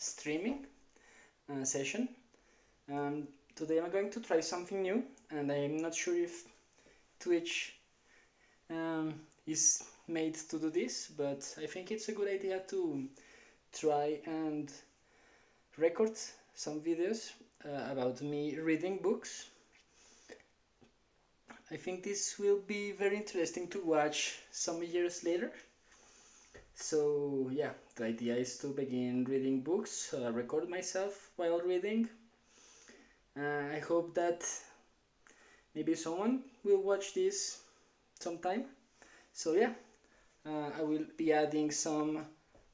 streaming session. Today I'm going to try something new, and I'm not sure if Twitch is made to do this, but I think it's a good idea to try and record some videos about me reading books. I think this will be very interesting to watch some years later. So yeah, the idea is to begin reading books, record myself while reading. I hope that maybe someone will watch this sometime. So yeah, I will be adding some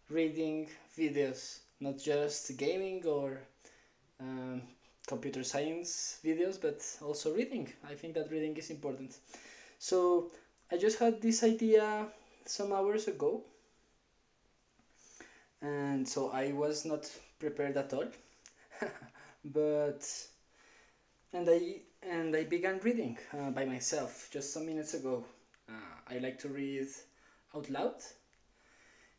reading videos, not just gaming or computer science videos, but also reading. I think that reading is important. So I just had this idea some hours ago, and so I was not prepared at all. but I began reading by myself just some minutes ago. I like to read out loud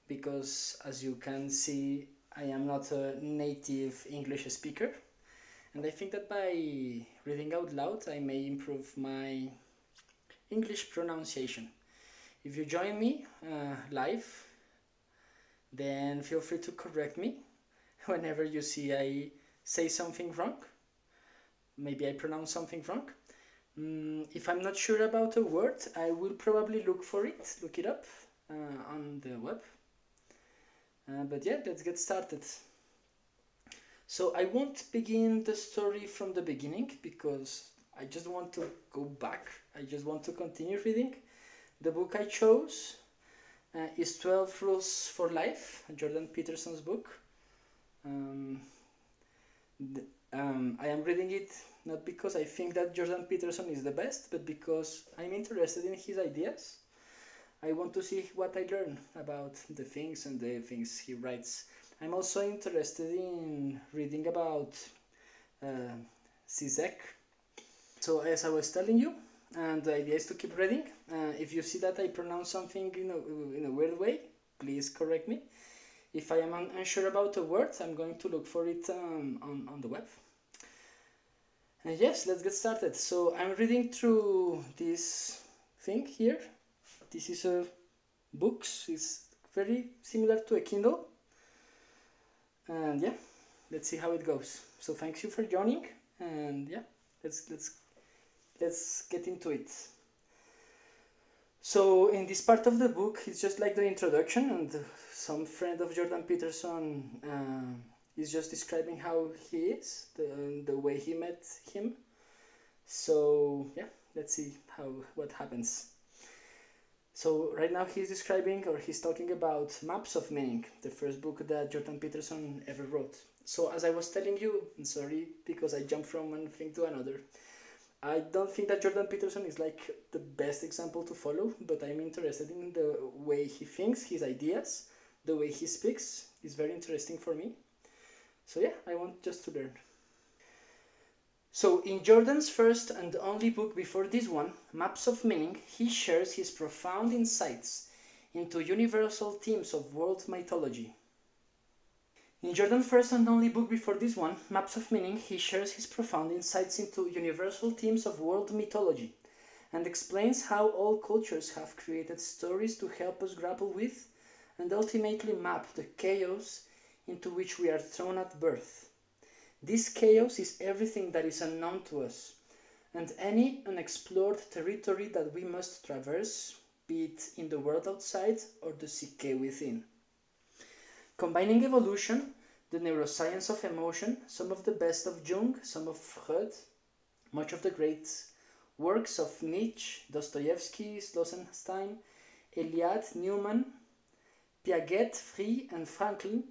because, as you can see, I am not a native English speaker, and I think that by reading out loud I may improve my English pronunciation. If you join me live, then feel free to correct me whenever you see I say something wrong. Maybe I pronounce something wrong. If I'm not sure about a word, I will probably look it up on the web. But yeah, let's get started. So I won't begin the story from the beginning because I just want to go back. I just want to continue reading. The book I chose is 12 Rules for Life, Jordan Peterson's book. I am reading it not because I think that Jordan Peterson is the best, but because I'm interested in his ideas. I want to see what I learn about the things and the things he writes. I'm also interested in reading about Zizek. So as I was telling you, and the idea is to keep reading. If you see that I pronounce something in a weird way, please correct me. If I am unsure about a word, I'm going to look for it on the web. And yes, let's get started. So I'm reading through this thing here. This is a books. It's very similar to a Kindle. And yeah, let's see how it goes. So thanks you for joining, and yeah, let's get into it. So in this part of the book, it's just like the introduction, and some friend of Jordan Peterson is just describing how he is, the way he met him. So yeah, let's see what happens. So right now he's describing, or he's talking about Maps of Meaning, the first book that Jordan Peterson ever wrote. So as I was telling you, I'm sorry because I jumped from one thing to another. I don't think that Jordan Peterson is like the best example to follow, but I'm interested in the way he thinks, his ideas, the way he speaks is very interesting for me. So yeah, I want just to learn. So in Jordan's first and only book before this one, Maps of Meaning, he shares his profound insights into universal themes of world mythology. In Jordan's first and only book before this one, Maps of Meaning, he shares his profound insights into universal themes of world mythology and explains how all cultures have created stories to help us grapple with and ultimately map the chaos into which we are thrown at birth. This chaos is everything that is unknown to us, and any unexplored territory that we must traverse, be it in the world outside or the psyche within. Combining evolution, the neuroscience of emotion, some of the best of Jung, some of Freud, much of the great works of Nietzsche, Dostoevsky, Slausenstein, Eliade, Newman, Piaget, Free, and Frankl,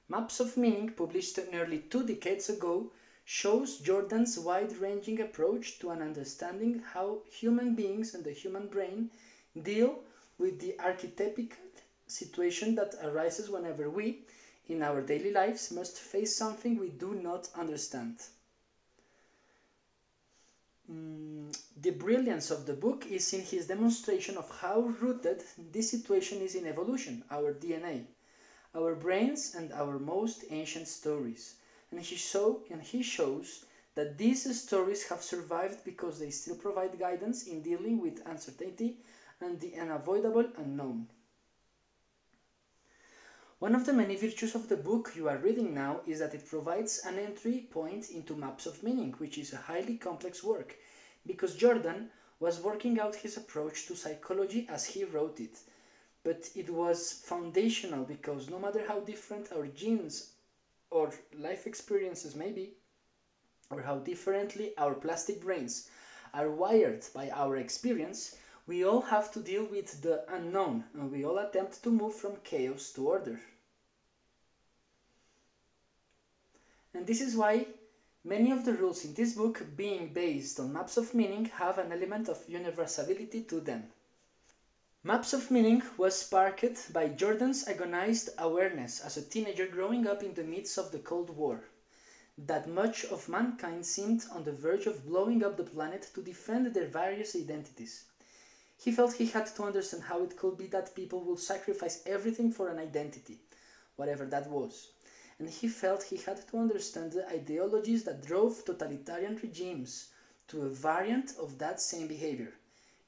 Maps of Meaning, published nearly 2 decades ago, shows Jordan's wide-ranging approach to an understanding how human beings and the human brain deal with the archetypical situation that arises whenever we, in our daily lives, must face something we do not understand. The brilliance of the book is in his demonstration of how rooted this situation is in evolution, our DNA. our brains and our most ancient stories. And he shows that these stories have survived because they still provide guidance in dealing with uncertainty and the unavoidable unknown. One of the many virtues of the book you are reading now is that it provides an entry point into Maps of Meaning, which is a highly complex work, because Jordan was working out his approach to psychology as he wrote it. But it was foundational because no matter how different our genes or life experiences may be, or how differently our plastic brains are wired by our experience, we all have to deal with the unknown, and we all attempt to move from chaos to order. And this is why many of the rules in this book, being based on Maps of Meaning, have an element of universality to them. Maps of Meaning was sparked by Jordan's agonized awareness as a teenager growing up in the midst of the Cold War, that much of mankind seemed on the verge of blowing up the planet to defend their various identities. He felt he had to understand how it could be that people would sacrifice everything for an identity, whatever that was. And he felt he had to understand the ideologies that drove totalitarian regimes to a variant of that same behavior,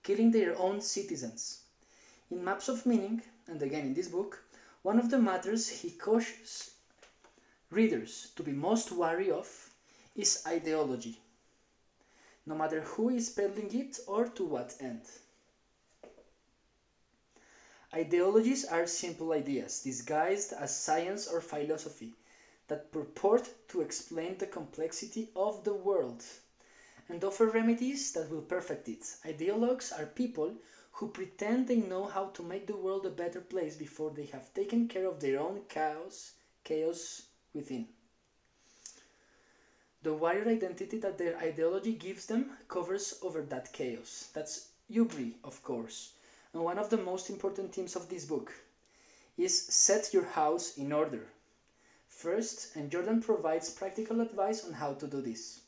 killing their own citizens. In Maps of Meaning, and again in this book, one of the matters he cautions readers to be most wary of is ideology, no matter who is peddling it or to what end. Ideologies are simple ideas disguised as science or philosophy that purport to explain the complexity of the world and offer remedies that will perfect it. Ideologues are people who pretend they know how to make the world a better place before they have taken care of their own chaos within. The wider identity that their ideology gives them covers over that chaos. That's hubris, of course. And one of the most important themes of this book is set your house in order. First, and Jordan provides practical advice on how to do this.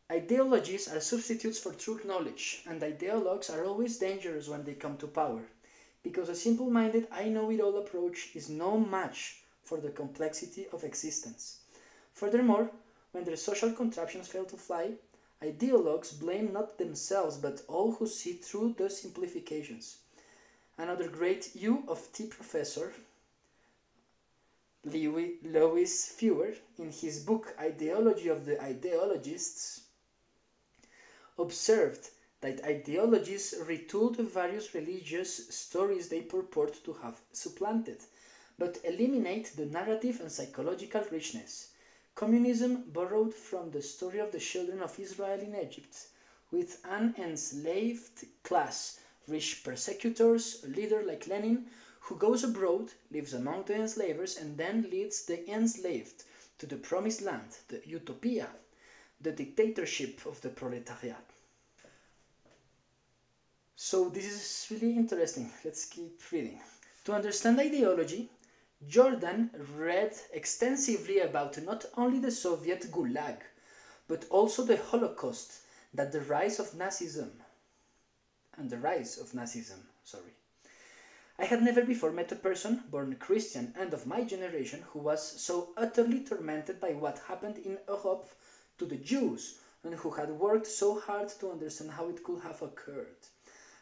Ideologies are substitutes for true knowledge, and ideologues are always dangerous when they come to power, because a simple-minded I-know-it-all approach is no match for the complexity of existence. Furthermore, when their social contraptions fail to fly, ideologues blame not themselves but all who see through the simplifications. Another great U of T professor, Lewis Fewer, in his book Ideology of the Ideologists, observed that ideologies retool the various religious stories they purport to have supplanted, but eliminate the narrative and psychological richness. Communism borrowed from the story of the children of Israel in Egypt, with an enslaved class, rich persecutors, a leader like Lenin, who goes abroad, lives among the enslavers, and then leads the enslaved to the promised land, the utopia, the dictatorship of the proletariat. So this is really interesting. Let's keep reading. To understand ideology, Jordan read extensively about not only the Soviet Gulag, but also the Holocaust, and the rise of Nazism. I had never before met a person, born Christian and of my generation, who was so utterly tormented by what happened in Europe to the Jews, and who had worked so hard to understand how it could have occurred.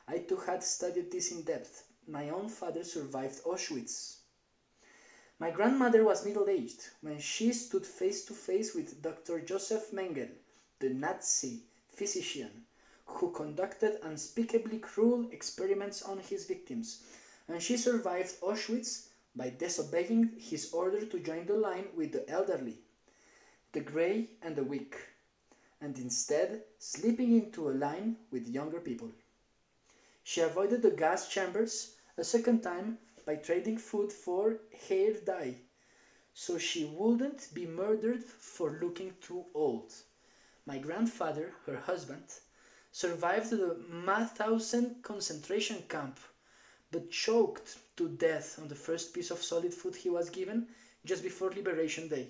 I too had studied this in depth. My own father survived Auschwitz. My grandmother was middle-aged when she stood face to face with Dr. Joseph Mengele, the Nazi physician, who conducted unspeakably cruel experiments on his victims, and she survived Auschwitz by disobeying his order to join the line with the elderly, the grey and the weak, and instead slipping into a line with younger people. She avoided the gas chambers a second time by trading food for hair dye, so she wouldn't be murdered for looking too old. My grandfather, her husband, survived the Mauthausen concentration camp, but choked to death on the first piece of solid food he was given just before Liberation Day.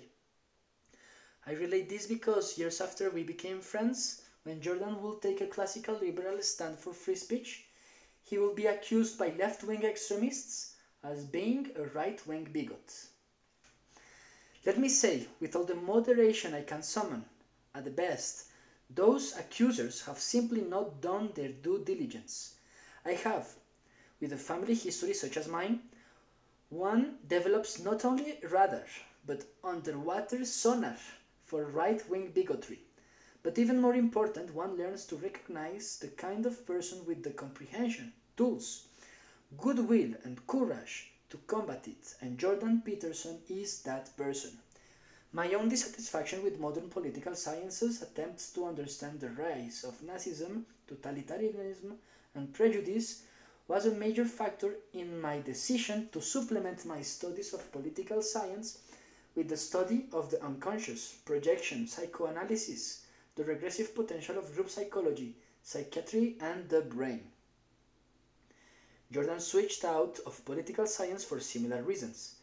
I relate this because years after we became friends, when Jordan will take a classical liberal stand for free speech, he will be accused by left-wing extremists as being a right-wing bigot. Let me say, with all the moderation I can summon, at the best, those accusers have simply not done their due diligence. I have, with a family history such as mine, one develops not only radar, but underwater sonar for right-wing bigotry. But even more important, one learns to recognize the kind of person with the comprehension, tools, goodwill and courage to combat it, and Jordan Peterson is that person. My own dissatisfaction with modern political sciences attempts to understand the rise of Nazism, totalitarianism, and prejudice was a major factor in my decision to supplement my studies of political science with the study of the unconscious, projection, psychoanalysis, the regressive potential of group psychology, psychiatry, and the brain. Jordan switched out of political science for similar reasons.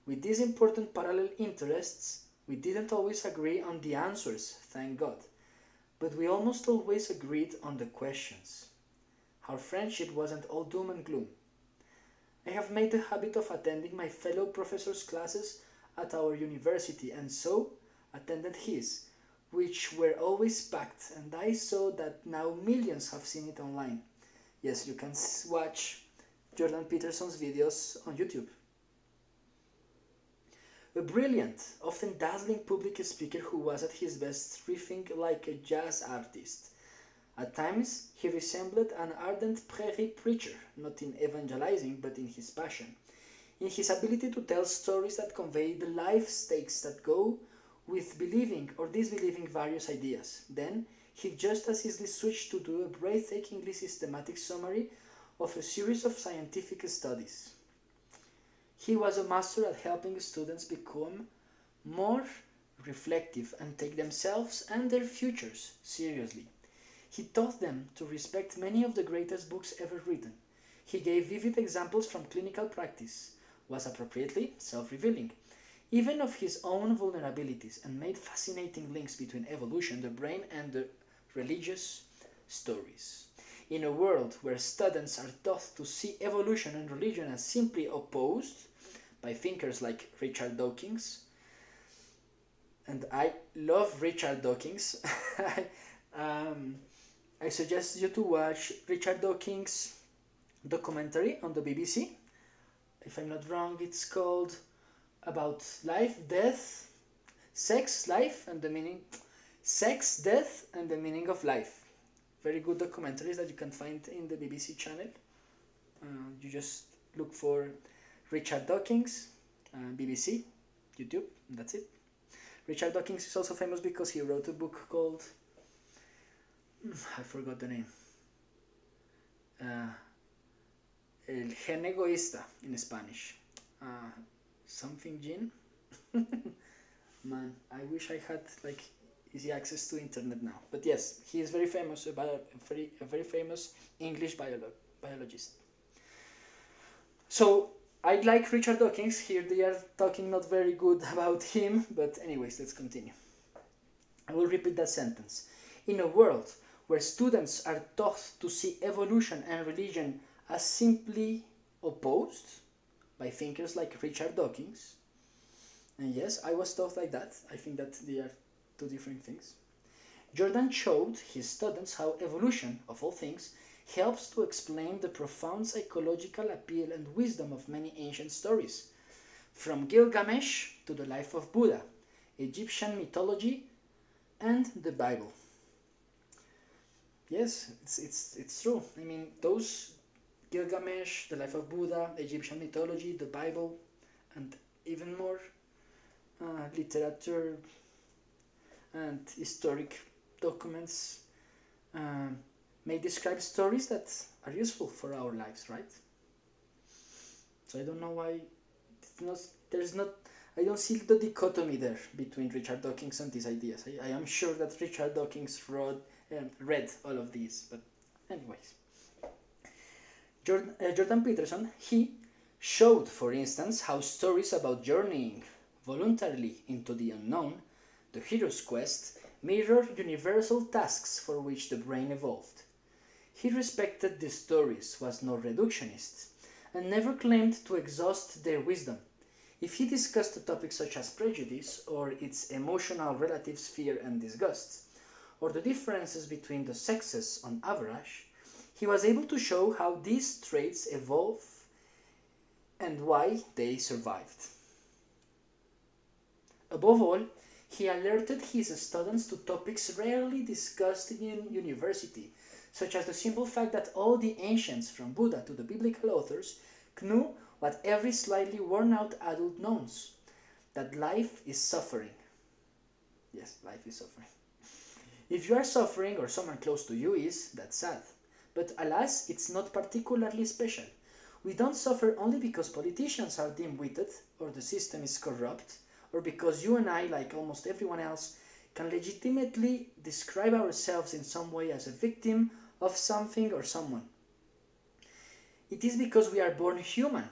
With these important parallel interests, we didn't always agree on the answers, thank God, but we almost always agreed on the questions. Our friendship wasn't all doom and gloom. I have made the habit of attending my fellow professors' classes at our university, and so attended his, which were always packed, and I saw that now millions have seen it online. Yes, you can watch Jordan Peterson's videos on YouTube. A brilliant, often dazzling public speaker who was at his best riffing like a jazz artist. At times, he resembled an ardent prairie preacher, not in evangelizing, but in his passion, in his ability to tell stories that convey the life stakes that go with believing or disbelieving various ideas. Then, he just as easily switched to do a breathtakingly systematic summary of a series of scientific studies. He was a master at helping students become more reflective and take themselves and their futures seriously. He taught them to respect many of the greatest books ever written. He gave vivid examples from clinical practice, was appropriately self-revealing, even of his own vulnerabilities, and made fascinating links between evolution, the brain, and the religious stories. In a world where students are taught to see evolution and religion as simply opposed by thinkers like Richard Dawkins, and I love Richard Dawkins, I suggest you to watch Richard Dawkins' documentary on the BBC. If I'm not wrong, it's called about life, death, sex, life, and the meaning, sex, death, and the meaning of life. Very good documentaries that you can find in the BBC channel. You just look for Richard Dawkins, BBC, YouTube, and that's it. Richard Dawkins is also famous because he wrote a book called, I forgot the name, El Gen Egoísta in Spanish. Something gene. Man, I wish I had like easy access to internet now. But yes, he is very famous, a very famous English biologist. So I like Richard Dawkins. Here they are talking not very good about him, but anyways, let's continue. I will repeat that sentence. In a world where students are taught to see evolution and religion as simply opposed by thinkers like Richard Dawkins, and yes, I was taught like that. I think that they are two different things. Jordan showed his students how evolution, of all things, helps to explain the profound psychological appeal and wisdom of many ancient stories, from Gilgamesh to the life of Buddha, Egyptian mythology, and the Bible. Yes, it's true. I mean, those Gilgamesh, the life of Buddha, Egyptian mythology, the Bible, and even more literature and historic documents may describe stories that are useful for our lives, right? So I don't know why I don't see the dichotomy there between Richard Dawkins and these ideas. I am sure that Richard Dawkins read all of these, but anyways. Jordan Peterson, he showed, for instance, how stories about journeying voluntarily into the unknown, the hero's quest, mirror universal tasks for which the brain evolved. He respected these stories, was no reductionist, and never claimed to exhaust their wisdom. If he discussed a topic such as prejudice, or its emotional relatives fear and disgust, or the differences between the sexes on average, he was able to show how these traits evolve and why they survived. Above all, he alerted his students to topics rarely discussed in university, such as the simple fact that all the ancients, from Buddha to the biblical authors, knew what every slightly worn-out adult knows, that life is suffering. Yes, life is suffering. If you are suffering or someone close to you is, that's sad. But alas, it's not particularly special. We don't suffer only because politicians are dim-witted or the system is corrupt, or because you and I, like almost everyone else, can legitimately describe ourselves in some way as a victim of something or someone. It is because we are born human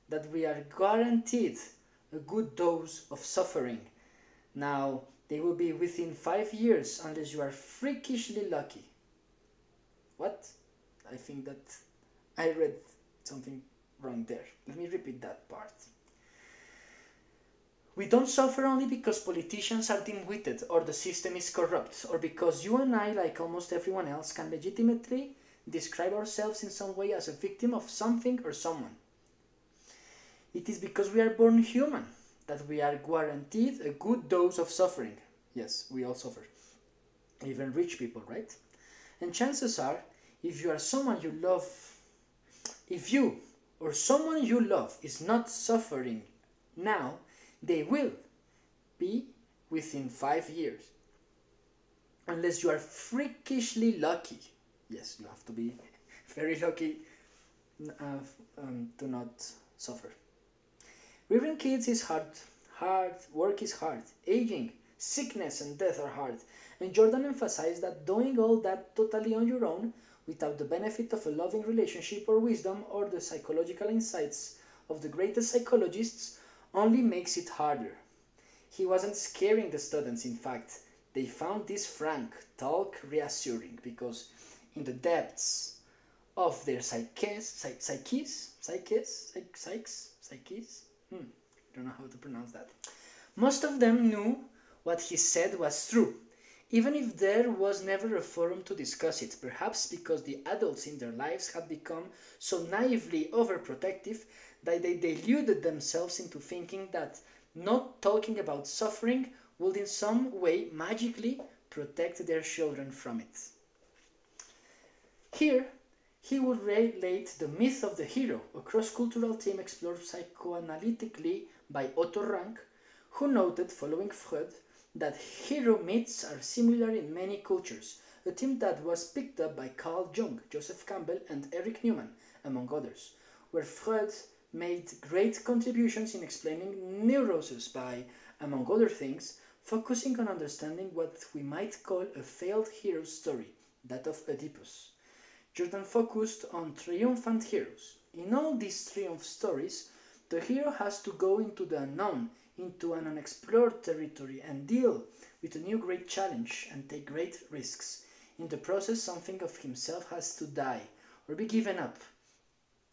that we are guaranteed a good dose of suffering. Now, they will be within 5 years unless you are freakishly lucky. What? I think that I read something wrong there. Let me repeat that part. We don't suffer only because politicians are dim-witted or the system is corrupt, or because you and I, like almost everyone else, can legitimately describe ourselves in some way as a victim of something or someone. It is because we are born human that we are guaranteed a good dose of suffering. Yes, we all suffer. Even rich people, right? And chances are, if you are someone you love, if you or someone you love is not suffering now, they will be within 5 years. Unless you are freakishly lucky. Yes, you have to be very lucky to not suffer. Rearing kids is hard, work is hard, aging, sickness and death are hard. And Jordan emphasized that doing all that totally on your own, without the benefit of a loving relationship or wisdom or the psychological insights of the greatest psychologists, only makes it harder. He wasn't scaring the students, in fact. They found this frank talk reassuring because in the depths of their psyches, don't know how to pronounce that. Most of them knew what he said was true, even if there was never a forum to discuss it, perhaps because the adults in their lives had become so naively overprotective that they deluded themselves into thinking that not talking about suffering would in some way magically protect their children from it. Here, he would relate the myth of the hero, a cross-cultural theme explored psychoanalytically by Otto Rank, who noted, following Freud, that hero myths are similar in many cultures, a theme that was picked up by Carl Jung, Joseph Campbell, and Eric Newman, among others, where Freud made great contributions in explaining neurosis by, among other things, focusing on understanding what we might call a failed hero story, that of Oedipus. Jordan focused on triumphant heroes. In all these triumph stories, the hero has to go into the unknown, into an unexplored territory and deal with a new great challenge and take great risks. In the process, something of himself has to die or be given up,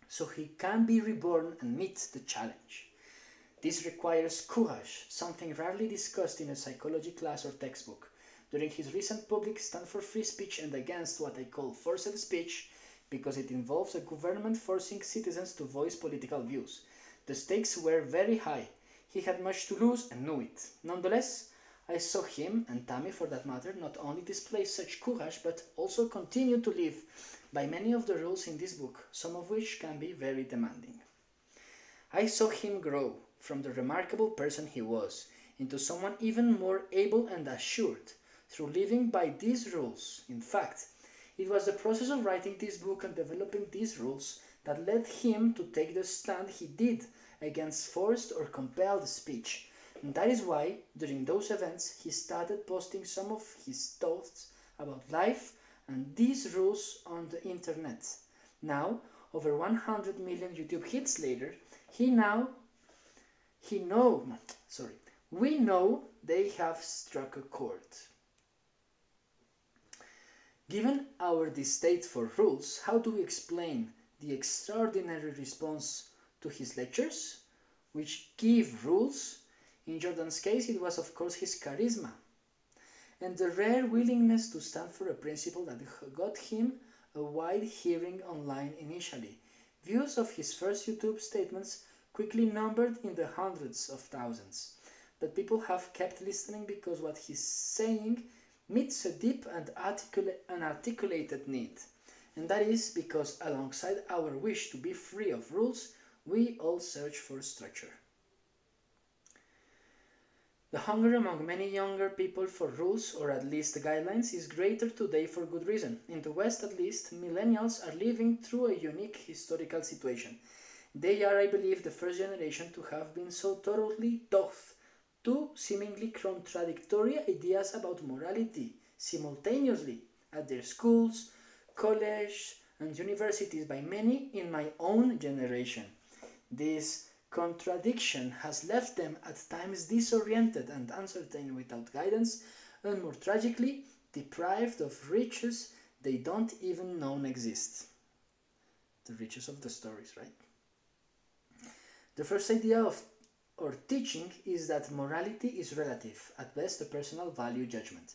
so he can be reborn and meet the challenge. This requires courage, something rarely discussed in a psychology class or textbook. During his recent public stand for free speech and against what I call forced speech, because it involves a government forcing citizens to voice political views, the stakes were very high. He had much to lose and knew it. Nonetheless, I saw him, and Tammy for that matter, not only display such courage, but also continue to live by many of the rules in this book, some of which can be very demanding. I saw him grow from the remarkable person he was into someone even more able and assured through living by these rules. In fact, it was the process of writing this book and developing these rules that led him to take the stand he did against forced or compelled speech. And that is why, during those events, he started posting some of his thoughts about life and these rules on the internet. Now, over 100 million YouTube hits later, we know they have struck a chord. Given our distaste for rules, how do we explain the extraordinary response to his lectures, which give rules. In Jordan's case, it was of course his charisma, and the rare willingness to stand for a principle that got him a wide hearing online initially. Views of his first YouTube statements quickly numbered in the hundreds of thousands, but people have kept listening because what he's saying meets a deep and articulated need. And that is because alongside our wish to be free of rules, we all search for structure. The hunger among many younger people for rules, or at least guidelines, is greater today for good reason. In the West, at least, millennials are living through a unique historical situation. They are, I believe, the first generation to have been so thoroughly tough two seemingly contradictory ideas about morality simultaneously at their schools, colleges, and universities by many in my own generation. This contradiction has left them at times disoriented and uncertain without guidance, and more tragically, deprived of riches they don't even know exist. The riches of the stories, right? The first idea of or teaching is that morality is relative, at best a personal value judgment.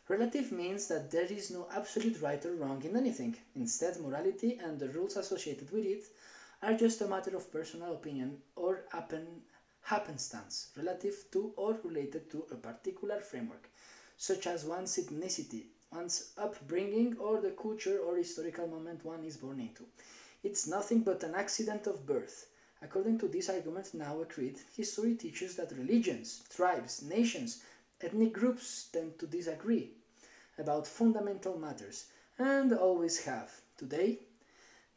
Relative means that there is no absolute right or wrong in anything. Instead, morality and the rules associated with it are just a matter of personal opinion or happenstance, relative to or related to a particular framework, such as one's ethnicity, one's upbringing, or the culture or historical moment one is born into. It's nothing but an accident of birth. According to this argument now accrued, history teaches that religions, tribes, nations, ethnic groups tend to disagree about fundamental matters, and always have. Today,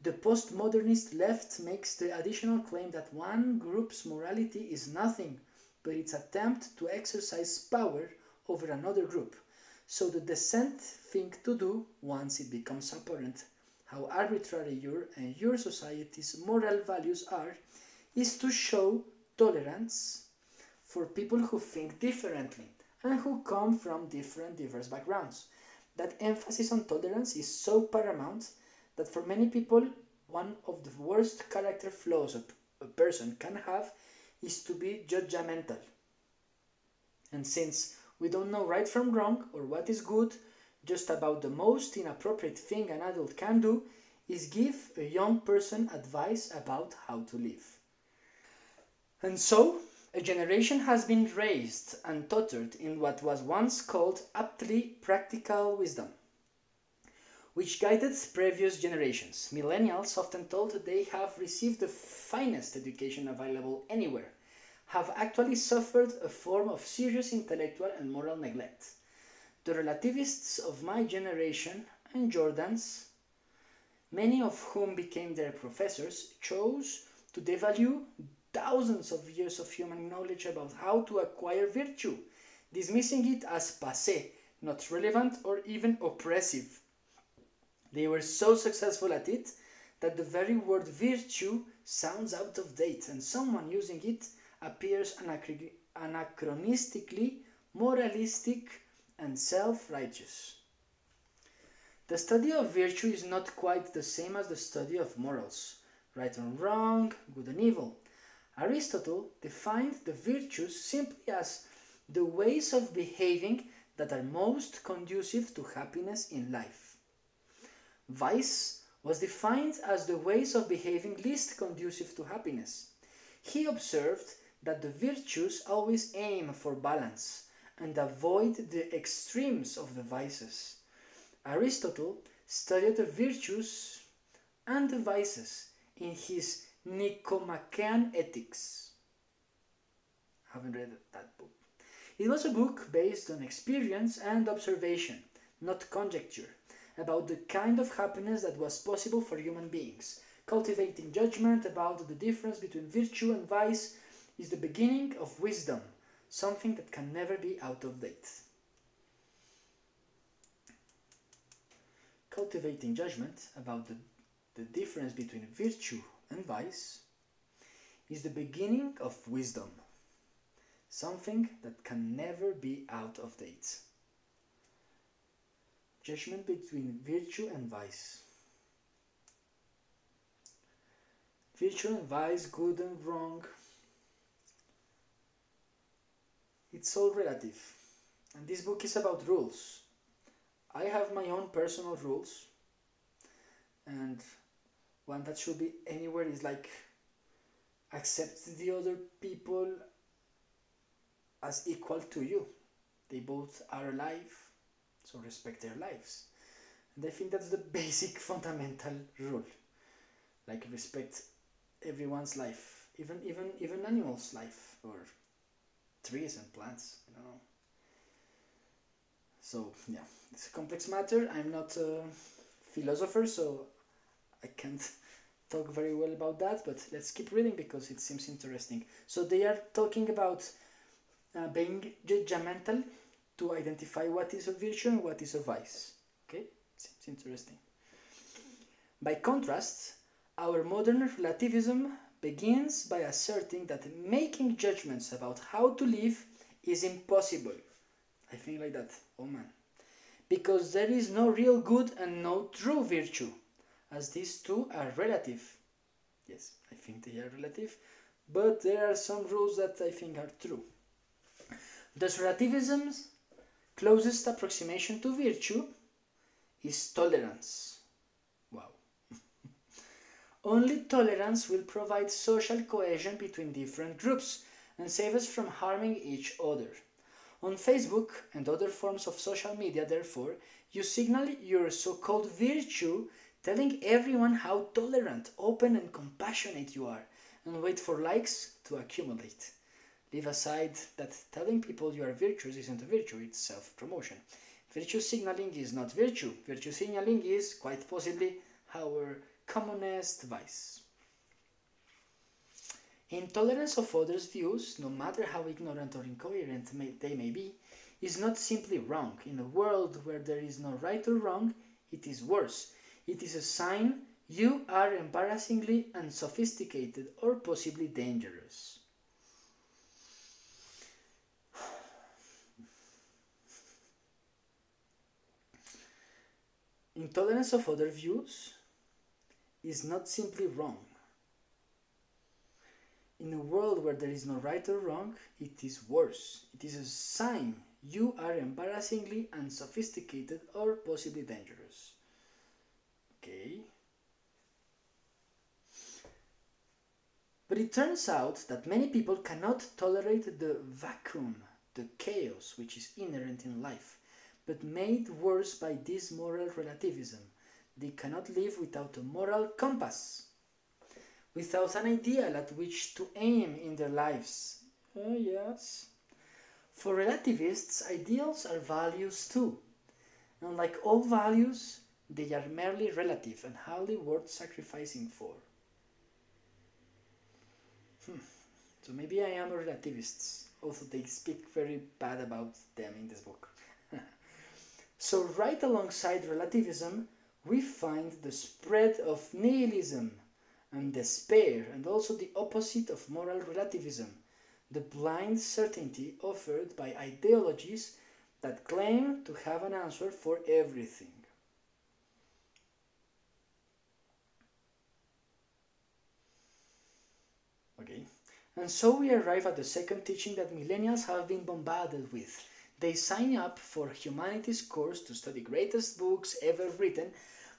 the postmodernist left makes the additional claim that one group's morality is nothing but its attempt to exercise power over another group. So the decent thing to do, once it becomes apparent how arbitrary your and your society's moral values are, is to show tolerance for people who think differently and who come from diverse backgrounds. That emphasis on tolerance is so paramount that for many people, one of the worst character flaws a person can have is to be judgmental. And since we don't know right from wrong or what is good, just about the most inappropriate thing an adult can do is give a young person advice about how to live. And so, a generation has been raised and taught in what was once called aptly practical wisdom, which guided previous generations. Millennials, often told they have received the finest education available anywhere, have actually suffered a form of serious intellectual and moral neglect. The relativists of my generation and Jordan's, many of whom became their professors, chose to devalue thousands of years of human knowledge about how to acquire virtue, dismissing it as passé, not relevant or even oppressive. They were so successful at it that the very word virtue sounds out of date, and someone using it appears anachronistically moralistic and self-righteous. The study of virtue is not quite the same as the study of morals, right and wrong, good and evil. Aristotle defined the virtues simply as the ways of behaving that are most conducive to happiness in life. Vice was defined as the ways of behaving least conducive to happiness. He observed that the virtues always aim for balance and avoid the extremes of the vices. Aristotle studied the virtues and the vices in his Nicomachean Ethics. I haven't read that book. It was a book based on experience and observation, not conjecture, about the kind of happiness that was possible for human beings. Cultivating judgment about the difference between virtue and vice is the beginning of wisdom, something that can never be out of date. Cultivating judgment about the difference between virtue and vice is the beginning of wisdom, something that can never be out of date. Judgment between virtue and vice. Virtue and vice, good and wrong, it's all relative. And this book is about rules. I have my own personal rules, and one that should be anywhere is like accept the other people as equal to you. They both are alive, so respect their lives. And I think that's the basic fundamental rule. Like respect everyone's life, even animals' life, or trees and plants. I don't know. So yeah, it's a complex matter. I'm not a philosopher, so I can't talk very well about that, but let's keep reading because it seems interesting. So they are talking about being judgmental to identify what is a virtue and what is a vice. Okay, seems interesting. By contrast, our modern relativism begins by asserting that making judgments about how to live is impossible. I think like that. Oh man. Because there is no real good and no true virtue, as these two are relative. Yes, I think they are relative, but there are some rules that I think are true. Thus, relativism's closest approximation to virtue is tolerance. Wow. Only tolerance will provide social cohesion between different groups and save us from harming each other. On Facebook and other forms of social media, therefore, you signal your so-called virtue, telling everyone how tolerant, open and compassionate you are, and wait for likes to accumulate. Leave aside that telling people you are virtuous isn't a virtue, it's self-promotion. Virtue signaling is not virtue. Virtue signaling is, quite possibly, our commonest vice. Intolerance of others' views, no matter how ignorant or incoherent they may be, is not simply wrong. In a world where there is no right or wrong, it is worse. It is a sign you are embarrassingly unsophisticated or possibly dangerous. Intolerance of other views is not simply wrong. In a world where there is no right or wrong, it is worse. It is a sign you are embarrassingly unsophisticated or possibly dangerous. Okay. But it turns out that many people cannot tolerate the vacuum, the chaos which is inherent in life, but made worse by this moral relativism. They cannot live without a moral compass, without an ideal at which to aim in their lives. Yes. For relativists, ideals are values too. And like all values, they are merely relative and hardly worth sacrificing for. So maybe I am a relativist, although they speak very bad about them in this book. So right alongside relativism, we find the spread of nihilism and despair, and also the opposite of moral relativism, the blind certainty offered by ideologies that claim to have an answer for everything. Okay, and so we arrive at the second teaching that millennials have been bombarded with. They sign up for humanities course to study greatest books ever written,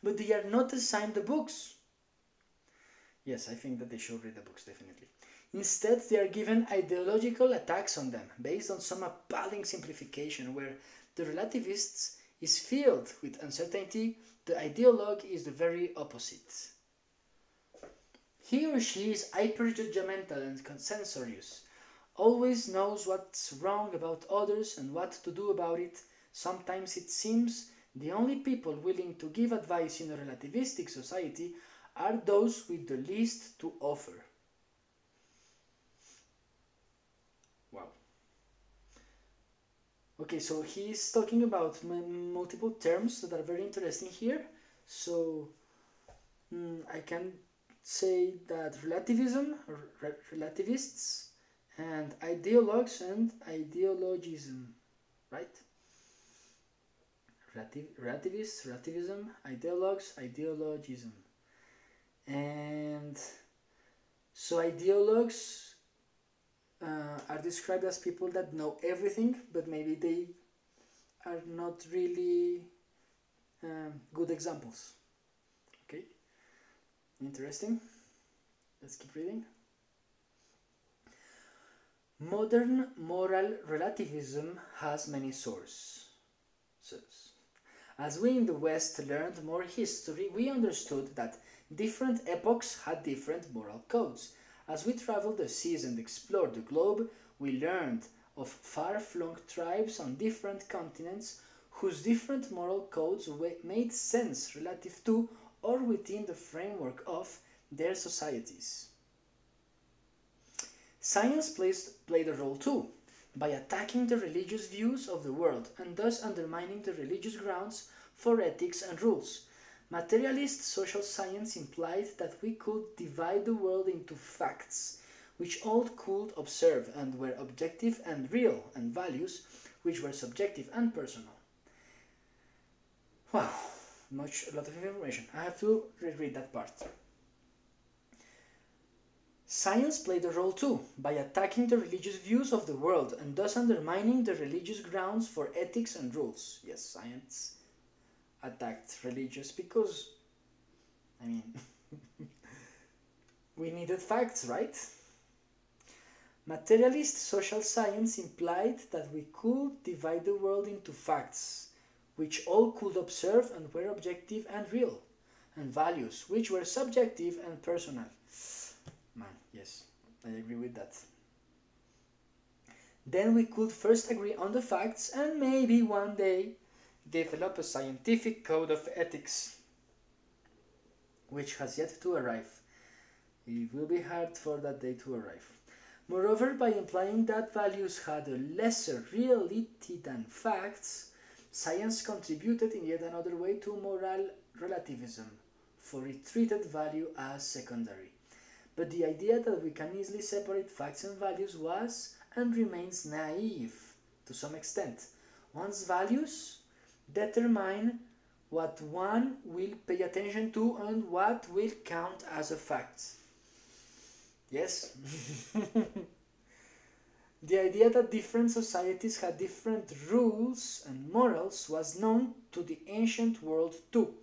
but they are not assigned the books. Yes, I think that they should read the books, definitely. Instead, they are given ideological attacks on them, based on some appalling simplification where the relativists is filled with uncertainty, the ideologue is the very opposite. He or she is hyper-judgmental and censorious, always knows what's wrong about others and what to do about it. Sometimes it seems the only people willing to give advice in a relativistic society are those with the least to offer. Wow. Okay, so he's talking about multiple terms that are very interesting here. So I can say that relativism, relativists, and ideologues and ideologism, right? Relativists, relativism, ideologues, ideologism. And So ideologues are described as people that know everything, but maybe they are not really good examples. Okay, interesting. Let's keep reading. Modern moral relativism has many sources. As we in the West learned more history, we understood that different epochs had different moral codes. As we traveled the seas and explored the globe, we learned of far-flung tribes on different continents whose different moral codes made sense relative to or within the framework of their societies. Science played a role too, by attacking the religious views of the world and thus undermining the religious grounds for ethics and rules. Materialist social science implied that we could divide the world into facts, which all could observe and were objective and real, and values, which were subjective and personal. Wow, a lot of information. I have to reread that part. Science played a role too, by attacking the religious views of the world and thus undermining the religious grounds for ethics and rules. Yes, science attacked religious because, I mean, we needed facts, right? Materialist social science implied that we could divide the world into facts, which all could observe and were objective and real, and values, which were subjective and personal. Man, yes, I agree with that. Then we could first agree on the facts and maybe one day develop a scientific code of ethics, which has yet to arrive. It will be hard for that day to arrive. Moreover, by implying that values had a lesser reality than facts, science contributed in yet another way to moral relativism, for it treated value as secondary. But the idea that we can easily separate facts and values was and remains naive to some extent. One's values determine what one will pay attention to and what will count as a fact. Yes? The idea that different societies had different rules and morals was known to the ancient world too.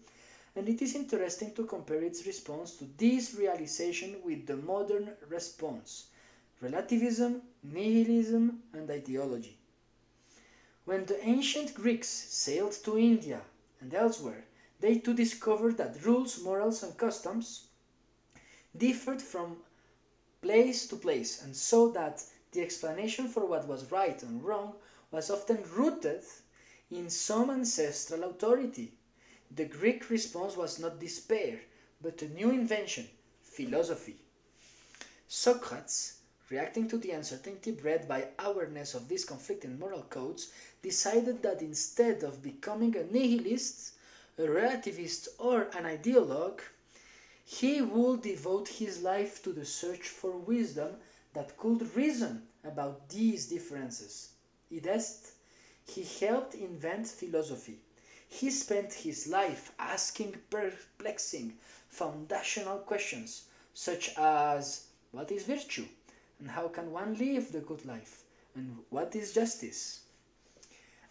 And it is interesting to compare its response to this realization with the modern response: relativism, nihilism, and ideology. When the ancient Greeks sailed to India and elsewhere, they too discovered that rules, morals, and customs differed from place to place, and so that the explanation for what was right and wrong was often rooted in some ancestral authority. The Greek response was not despair, but a new invention: philosophy. Socrates, reacting to the uncertainty bred by awareness of these conflicting moral codes, decided that instead of becoming a nihilist, a relativist, or an ideologue, he would devote his life to the search for wisdom that could reason about these differences. Idest, he helped invent philosophy. He spent his life asking perplexing, foundational questions, such as what is virtue, and how can one live the good life, and what is justice?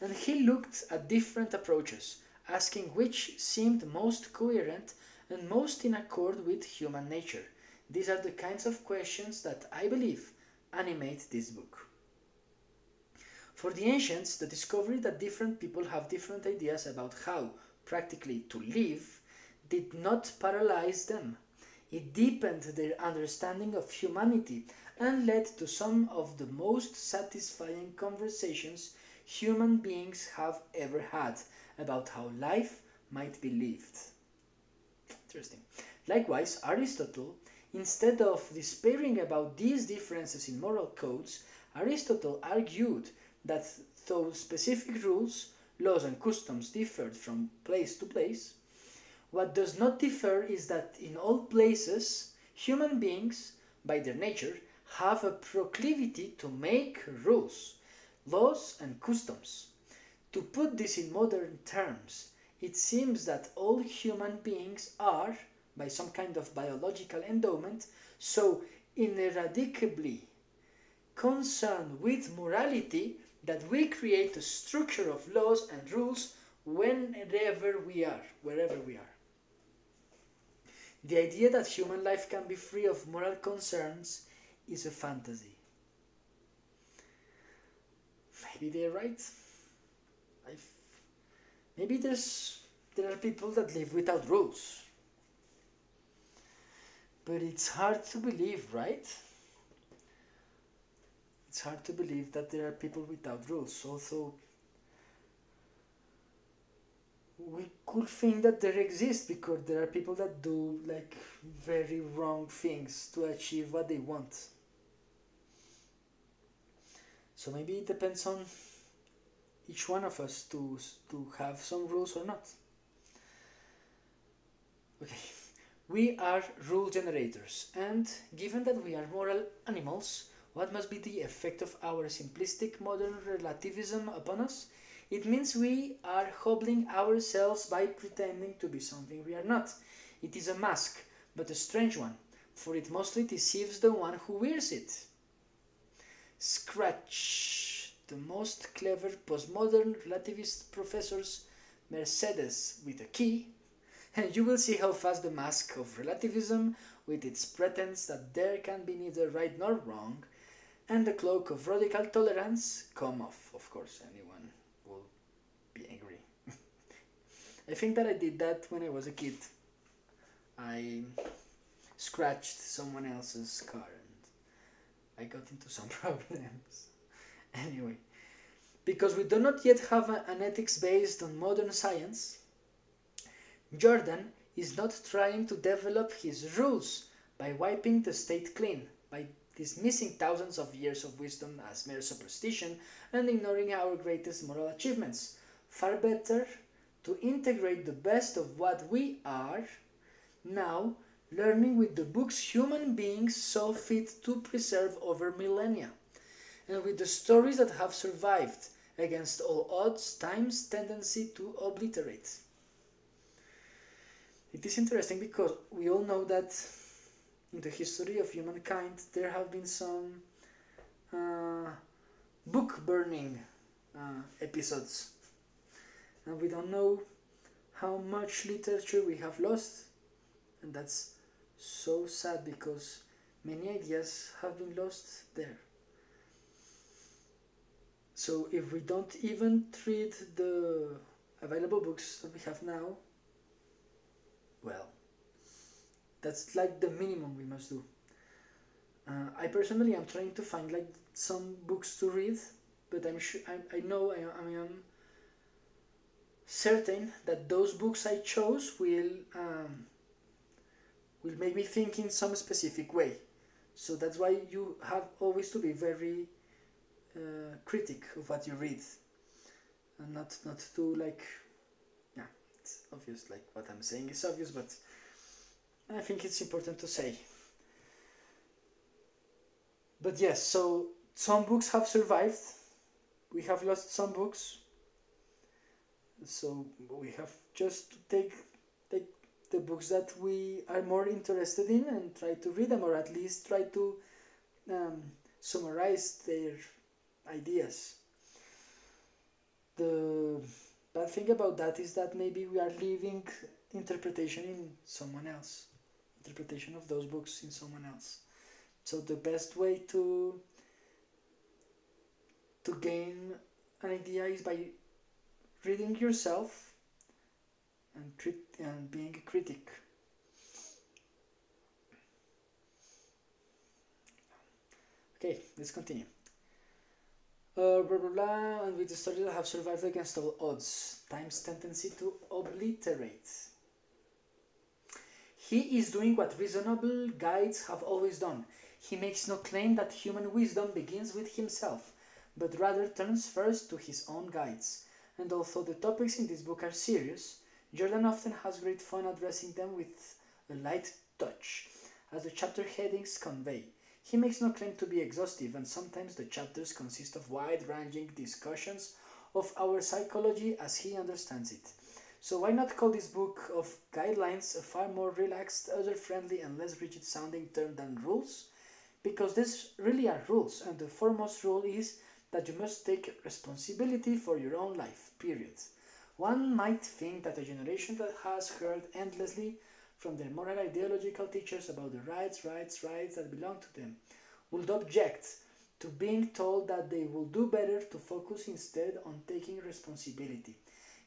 And he looked at different approaches, asking which seemed most coherent and most in accord with human nature. These are the kinds of questions that, I believe, animate this book. For the ancients, the discovery that different people have different ideas about how, practically, to live did not paralyze them. It deepened their understanding of humanity and led to some of the most satisfying conversations human beings have ever had about how life might be lived. Interesting. Likewise, Aristotle, instead of despairing about these differences in moral codes, Aristotle argued that though specific rules, laws, and customs differed from place to place, what does not differ is that in all places, human beings, by their nature, have a proclivity to make rules, laws, and customs. To put this in modern terms, it seems that all human beings are, by some kind of biological endowment, so ineradicably concerned with morality that we create a structure of laws and rules wherever we are. The idea that human life can be free of moral concerns is a fantasy. Maybe they're right. Maybe there are people that live without rules. But it's hard to believe, right? It's hard to believe that there are people without rules. Although we could think that there exist because there are people that do like very wrong things to achieve what they want. So maybe it depends on each one of us to have some rules or not. Okay, we are rule generators, and given that we are moral animals, what must be the effect of our simplistic modern relativism upon us? It means we are hobbling ourselves by pretending to be something we are not. It is a mask, but a strange one, for it mostly deceives the one who wears it. Scratch the most clever postmodern relativist professors Mercedes with a key, and you will see how fast the mask of relativism, with its pretense that there can be neither right nor wrong, and the cloak of radical tolerance come off. Of course, anyone will be angry. I think that I did that when I was a kid. I scratched someone else's car and I got into some problems. Anyway, because we do not yet have an ethics based on modern science, Jordan is not trying to develop his rules by wiping the state clean, by dismissing thousands of years of wisdom as mere superstition and ignoring our greatest moral achievements. Far better to integrate the best of what we are now, learning with the books human beings saw fit to preserve over millennia, and with the stories that have survived against all odds time's tendency to obliterate. It is interesting because we all know that in the history of humankind there have been some book burning episodes, and we don't know how much literature we have lost, and that's so sad because many ideas have been lost there. So if we don't even treat the available books that we have now, well, that's like the minimum we must do. I personally am trying to find like some books to read, but I am certain that those books I chose will make me think in some specific way. So that's why you have always to be very critic of what you read, and not to like, yeah, it's obvious, like what I'm saying is obvious, but I think it's important to say. But yes, so some books have survived, we have lost some books, so we have just to take the books that we are more interested in and try to read them, or at least try to summarize their ideas. The bad thing about that is that maybe we are leaving interpretation in someone else, interpretation of those books in someone else. So the best way to gain an idea is by reading yourself and being a critic. Okay, let's continue. Blah blah blah, and with the stories that have survived against all odds, time's tendency to obliterate. He is doing what reasonable guides have always done. He makes no claim that human wisdom begins with himself, but rather turns first to his own guides. And although the topics in this book are serious, Jordan often has great fun addressing them with a light touch, as the chapter headings convey. He makes no claim to be exhaustive, and sometimes the chapters consist of wide-ranging discussions of our psychology as he understands it. So why not call this book of guidelines a far more relaxed, user-friendly and less rigid-sounding term than rules? because these really are rules, and the foremost rule is that you must take responsibility for your own life, period. One might think that a generation that has heard endlessly from their moral ideological teachers about the rights that belong to them would object to being told that they will do better to focus instead on taking responsibility.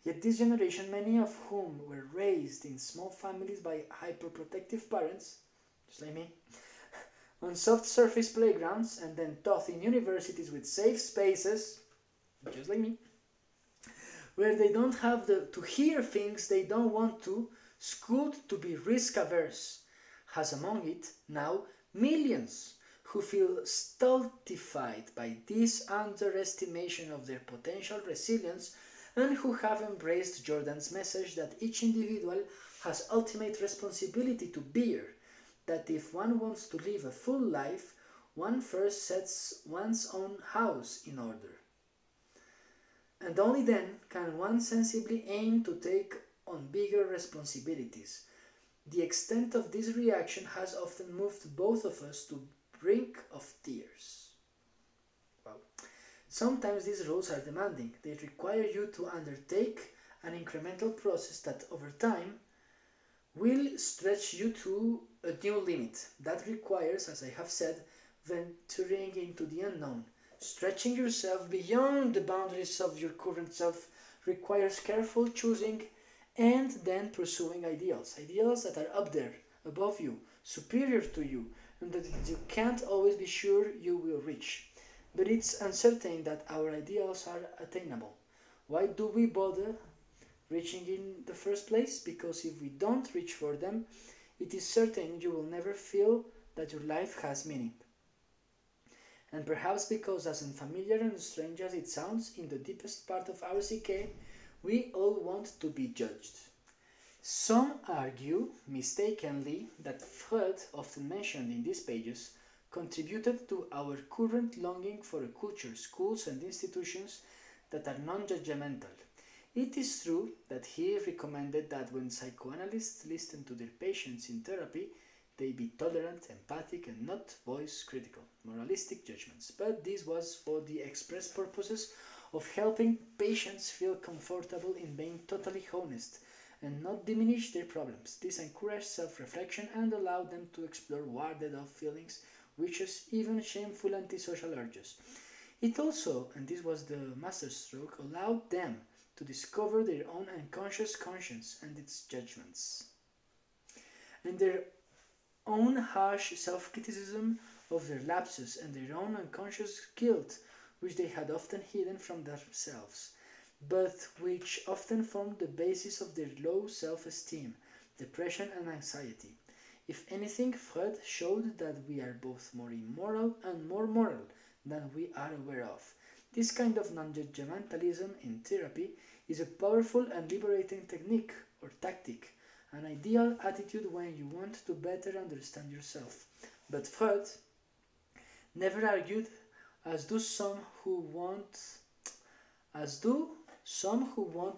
Yet this generation, many of whom were raised in small families by hyperprotective parents, just like me, on soft surface playgrounds and then taught in universities with safe spaces, just like me, where they don't have to hear things they don't want to, schooled to be risk averse, has among it now millions who feel stultified by this underestimation of their potential resilience and who have embraced Jordan's message that each individual has ultimate responsibility to bear, that if one wants to live a full life, one first sets one's own house in order. And only then can one sensibly aim to take on bigger responsibilities. The extent of this reaction has often moved both of us to brink of tears. Wow. Sometimes these rules are demanding. They require you to undertake an incremental process that over time will stretch you to a new limit. That requires, as I have said, venturing into the unknown. Stretching yourself beyond the boundaries of your current self requires careful choosing and then pursuing ideals that are up there, above you, superior to you, and that you can't always be sure you will reach. But it's uncertain that our ideals are attainable. Why do we bother reaching in the first place? Because if we don't reach for them, it is certain you will never feel that your life has meaning. And perhaps because, as unfamiliar and strange as it sounds, in the deepest part of our psyche, we all want to be judged. Some argue, mistakenly, that Freud, often mentioned in these pages, contributed to our current longing for a culture, schools and institutions that are non-judgmental. It is true that he recommended that when psychoanalysts listen to their patients in therapy, they be tolerant, empathic, and not voice critical, moralistic judgments. But this was for the express purposes of helping patients feel comfortable in being totally honest and not diminish their problems. This encouraged self-reflection and allowed them to explore warded-off feelings, wishes, even shameful antisocial urges. It also, and this was the masterstroke, allowed them to discover their own unconscious conscience and its judgments, and their own harsh self-criticism of their lapses and their own unconscious guilt, which they had often hidden from themselves, but which often formed the basis of their low self-esteem, depression and anxiety. If anything, Freud showed that we are both more immoral and more moral than we are aware of. This kind of non-judgmentalism in therapy is a powerful and liberating technique or tactic, an ideal attitude when you want to better understand yourself. But Freud never argued, as do some who want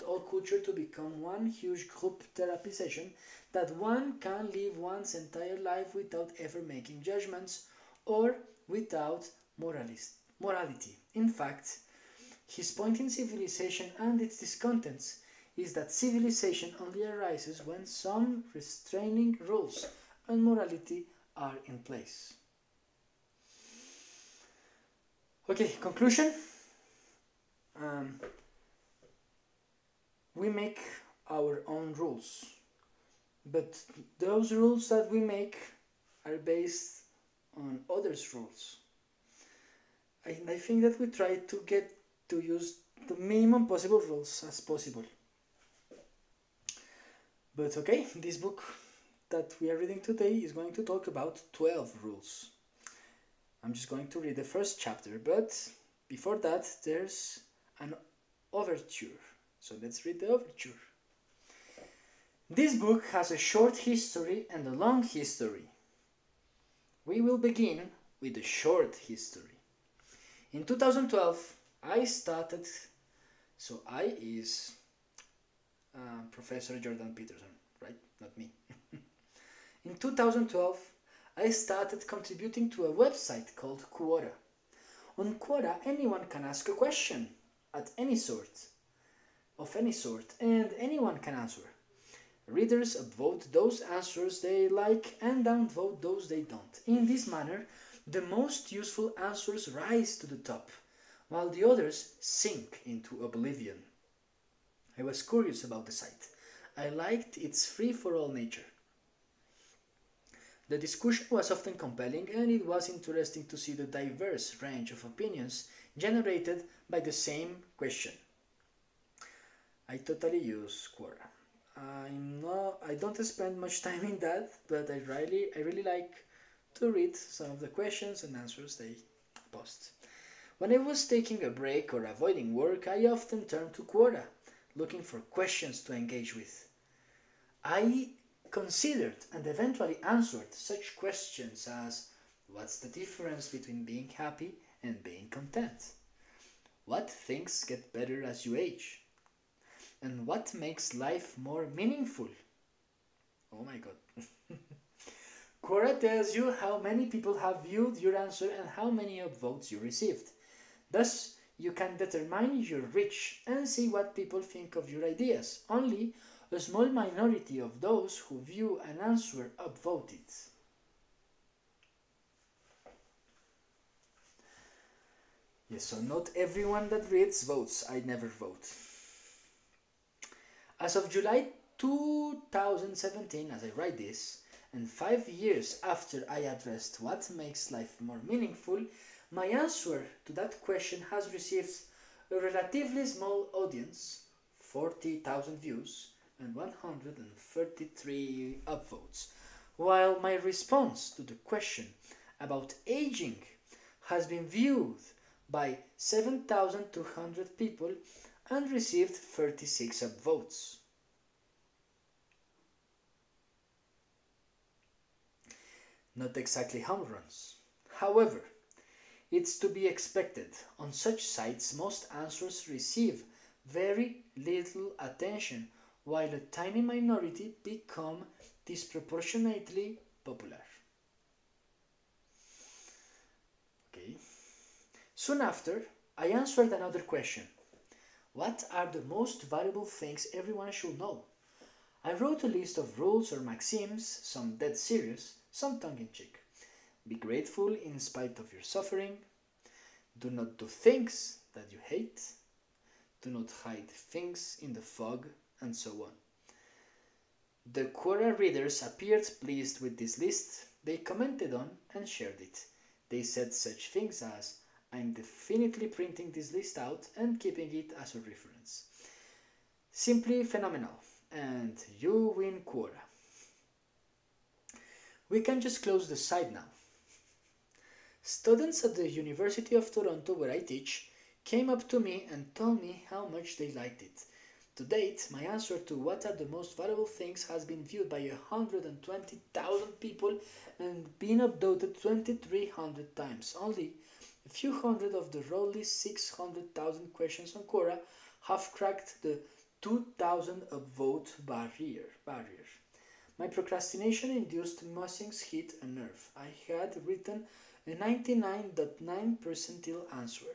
all culture to become one huge group therapy session, that one can live one's entire life without ever making judgments or without morality. In fact, his point in Civilization and its discontents is that civilization only arises when some restraining rules and morality are in place. Okay, conclusion. We make our own rules, but those rules that we make are based on others' rules. I think that we try to get to use the minimum possible rules as possible. But okay, this book that we are reading today is going to talk about 12 rules. I'm just going to read the first chapter, but before that there's an overture. So let's read the overture. This book has a short history and a long history. We will begin with the short history. In 2012, I started, so I is Professor Jordan Peterson, right? Not me. In 2012, I started contributing to a website called Quora. On Quora, anyone can ask a question of any sort, and anyone can answer. Readers upvote those answers they like and downvote those they don't. In this manner, the most useful answers rise to the top, while the others sink into oblivion. I was curious about the site. I liked its free-for-all nature. The discussion was often compelling, and it was interesting to see the diverse range of opinions generated by the same question. I totally use Quora. I don't spend much time in that, but I really like to read some of the questions and answers they post. When I was taking a break or avoiding work, I often turned to Quora, looking for questions to engage with. I considered and eventually answered such questions as, what's the difference between being happy and being content? What things get better as you age? And what makes life more meaningful? Oh my god. Quora tells you how many people have viewed your answer and how many upvotes you received. Thus, you can determine your reach and see what people think of your ideas. Only a small minority of those who view an answer upvote it. Yes, so not everyone that reads votes. I never vote. As of July 2017, as I write this, and 5 years after I addressed what makes life more meaningful, my answer to that question has received a relatively small audience, 40,000 views, and 133 upvotes, while my response to the question about aging has been viewed by 7,200 people and received 36 upvotes. Not exactly home runs. However, it's to be expected. On such sites, most answers receive very little attention, while a tiny minority become disproportionately popular. Okay. Soon after, I answered another question. What are the most valuable things everyone should know? I wrote a list of rules or maxims, some dead serious, some tongue-in-cheek. Be grateful in spite of your suffering. Do not do things that you hate. Do not hide things in the fog, and so on. The Quora readers appeared pleased with this list. They commented on and shared it. They said such things as, I'm definitely printing this list out and keeping it as a reference. Simply phenomenal, and you win Quora. We can just close the site now. Students at the University of Toronto, where I teach, came up to me and told me how much they liked it. To date, my answer to what are the most valuable things has been viewed by 120,000 people and been upvoted 2,300 times. Only a few hundred of the roughly 600,000 questions on Quora have cracked the 2,000 upvote barrier. My procrastination-induced musings hit a nerve. I had written a 99.9 percentile answer.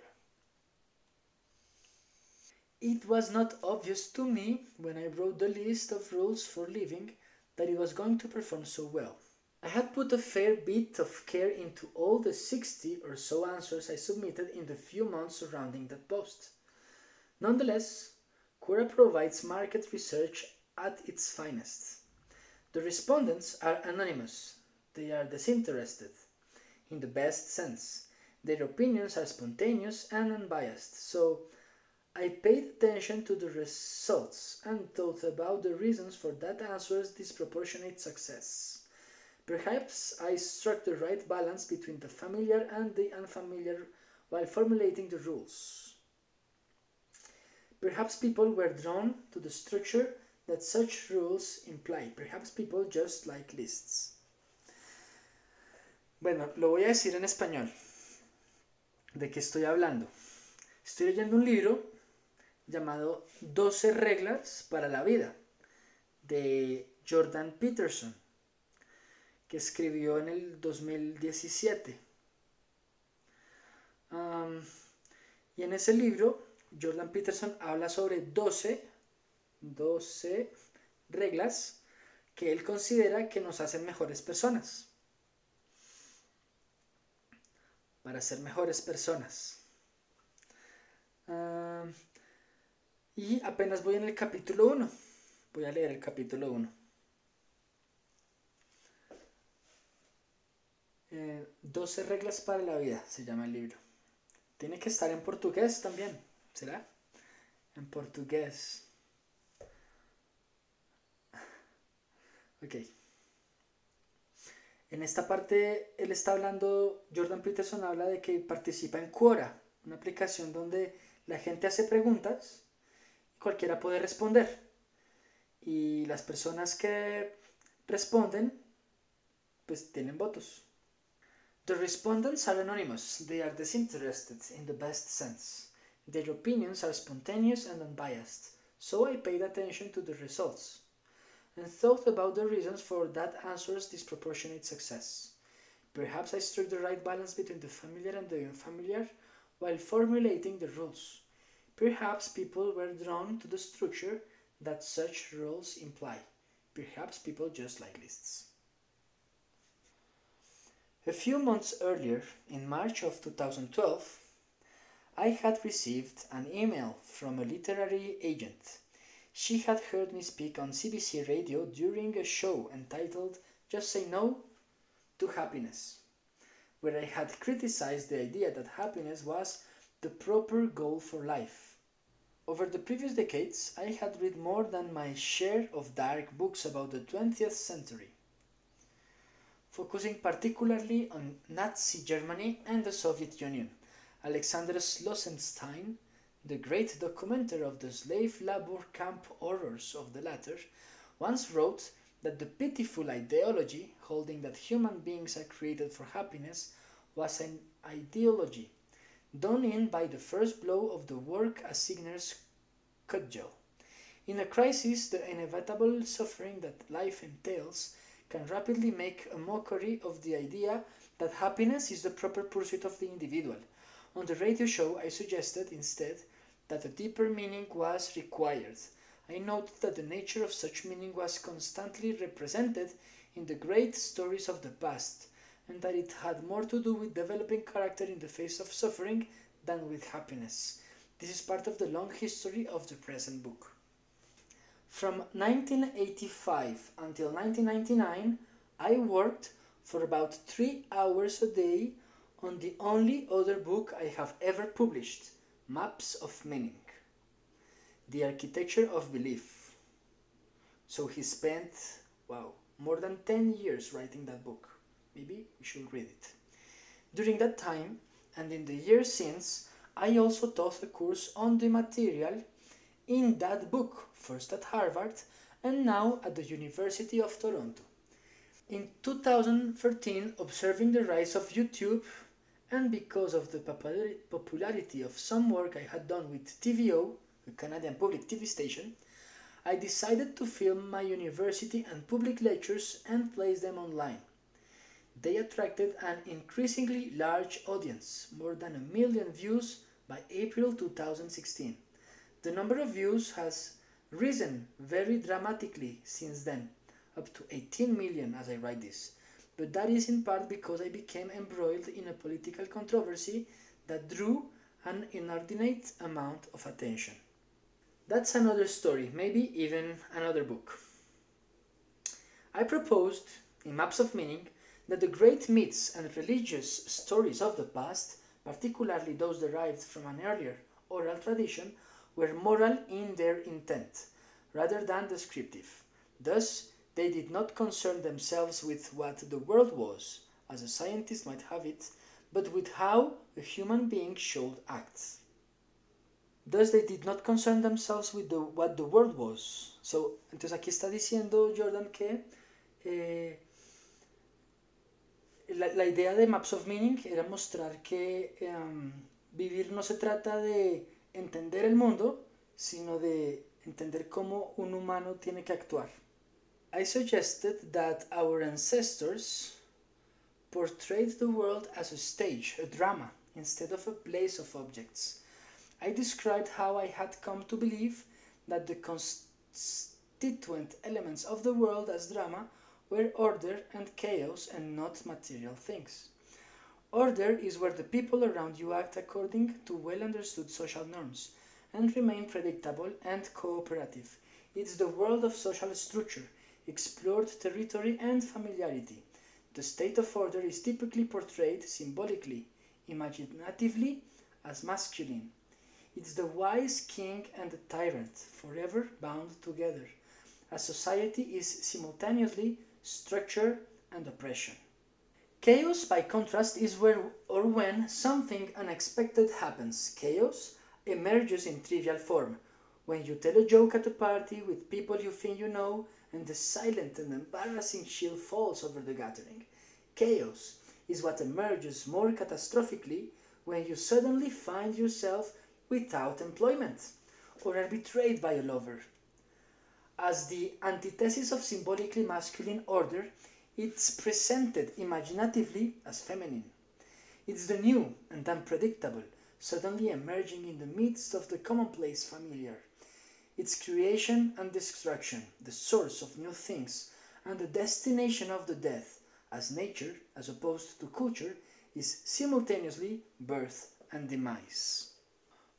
It was not obvious to me when I wrote the list of rules for living that it was going to perform so well. I had put a fair bit of care into all the 60 or so answers I submitted in the few months surrounding that post. Nonetheless, Quora provides market research at its finest. The respondents are anonymous. They are disinterested, in the best sense. Their opinions are spontaneous and unbiased, so I paid attention to the results and thought about the reasons for that answer's disproportionate success. Perhaps I struck the right balance between the familiar and the unfamiliar while formulating the rules. Perhaps people were drawn to the structure that such rules imply. Perhaps people just like lists. Bueno, lo voy a decir en español. ¿De qué estoy hablando? Estoy leyendo un libro llamado 12 reglas para la vida de Jordan Peterson. que escribió en el 2017. Y en ese libro, Jordan Peterson habla sobre 12 reglas que él considera que nos hacen mejores personas. Para ser mejores personas. Y apenas voy en el capítulo 1. Voy a leer el capítulo 1. 12 reglas para la vida, se llama el libro. Tiene que estar en portugués también, ¿será? En portugués. Ok. En esta parte él está hablando, Jordan Peterson habla de que participa en Quora, una aplicación donde la gente hace preguntas y cualquiera puede responder. Y las personas que responden, pues tienen votos. The respondents are anonymous. They are disinterested in the best sense. Their opinions are spontaneous and unbiased. So I paid attention to the results and thought about the reasons for that answer's disproportionate success. Perhaps I struck the right balance between the familiar and the unfamiliar while formulating the rules. Perhaps people were drawn to the structure that such rules imply. Perhaps people just like lists. A few months earlier, in March of 2012, I had received an email from a literary agent. She had heard me speak on CBC radio during a show entitled Just Say No to Happiness, where I had criticized the idea that happiness was the proper goal for life. Over the previous decades, I had read more than my share of dark books about the 20th century, focusing particularly on Nazi Germany and the Soviet Union. Alexander Slossenstein, the great documenter of the slave labor camp horrors of the latter, once wrote that the pitiful ideology holding that human beings are created for happiness was an ideology done in by the first blow of the work assigner's cudgel. In a crisis, the inevitable suffering that life entails can rapidly make a mockery of the idea that happiness is the proper pursuit of the individual. On the radio show, I suggested instead that a deeper meaning was required. I noted that the nature of such meaning was constantly represented in the great stories of the past, and that it had more to do with developing character in the face of suffering than with happiness. This is part of the long history of the present book. From 1985 until 1999, I worked for about 3 hours a day on the only other book I have ever published, Maps of Meaning, The Architecture of Belief. So he spent, more than 10 years writing that book. Maybe we should read it. During that time, and in the years since, I also taught a course on the material in that book, first at Harvard and now at the University of Toronto. In 2013, observing the rise of YouTube and because of the popularity of some work I had done with TVO, the Canadian public TV station, I decided to film my university and public lectures and place them online. They attracted an increasingly large audience, more than 1 million views by April 2016. The number of views has risen very dramatically since then, up to 18 million as I write this, but that is in part because I became embroiled in a political controversy that drew an inordinate amount of attention. That's another story, maybe even another book. I proposed, in Maps of Meaning, that the great myths and religious stories of the past, particularly those derived from an earlier oral tradition, were moral in their intent, rather than descriptive. Thus, they did not concern themselves with what the world was, as a scientist might have it, but with how a human being should act. Thus, they did not concern themselves with what the world was. So, entonces aquí está diciendo Jordan que la idea de Maps of Meaning era mostrar que vivir no se trata de entender el mundo, sino de entender cómo un humano tiene que actuar. I suggested that our ancestors portrayed the world as a stage, a drama, instead of a place of objects. I described how I had come to believe that the constituent elements of the world as drama were order and chaos and not material things. Order is where the people around you act according to well understood social norms and remain predictable and cooperative. It's the world of social structure, explored territory, and familiarity. The state of order is typically portrayed symbolically, imaginatively, as masculine. It's the wise king and the tyrant, forever bound together. A society is simultaneously structure and oppression. Chaos, by contrast, is where or when something unexpected happens. Chaos emerges in trivial form. When you tell a joke at a party with people you think you know, and the silent and embarrassing chill falls over the gathering. Chaos is what emerges more catastrophically when you suddenly find yourself without employment or are betrayed by a lover. As the antithesis of symbolically masculine order, it's presented imaginatively as feminine. It's the new and unpredictable, suddenly emerging in the midst of the commonplace familiar. Its creation and destruction, the source of new things, and the destination of the death, as nature, as opposed to culture, is simultaneously birth and demise.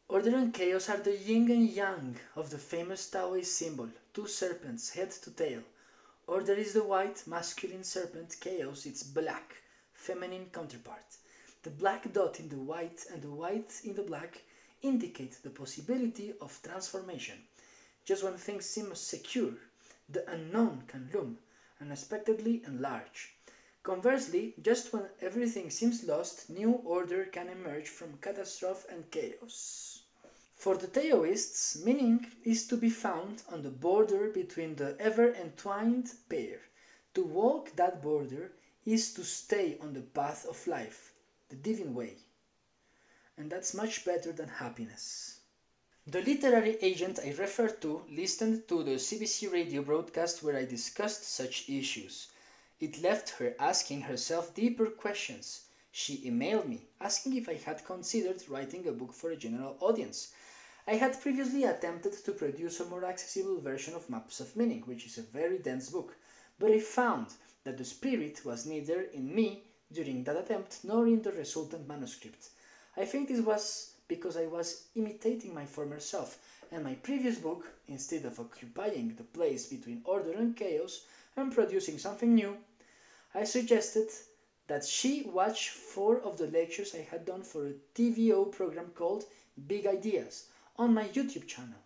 Order and chaos are the yin and yang of the famous Taoist symbol, two serpents, head to tail. Order is the white, masculine serpent, chaos its black, feminine counterpart. The black dot in the white and the white in the black indicate the possibility of transformation. Just when things seem secure, the unknown can loom, unexpectedly and large. Conversely, just when everything seems lost, new order can emerge from catastrophe and chaos. For the Taoists, meaning is to be found on the border between the ever-entwined pair. To walk that border is to stay on the path of life, the divine way. And that's much better than happiness. The literary agent I referred to listened to the CBC radio broadcast where I discussed such issues. It left her asking herself deeper questions. She emailed me, asking if I had considered writing a book for a general audience. I had previously attempted to produce a more accessible version of Maps of Meaning, which is a very dense book, but I found that the spirit was neither in me during that attempt nor in the resultant manuscript. I think this was because I was imitating my former self, and my previous book, instead of occupying the place between order and chaos and producing something new, I suggested that she watch 4 of the lectures I had done for a TVO program called Big Ideas on my YouTube channel.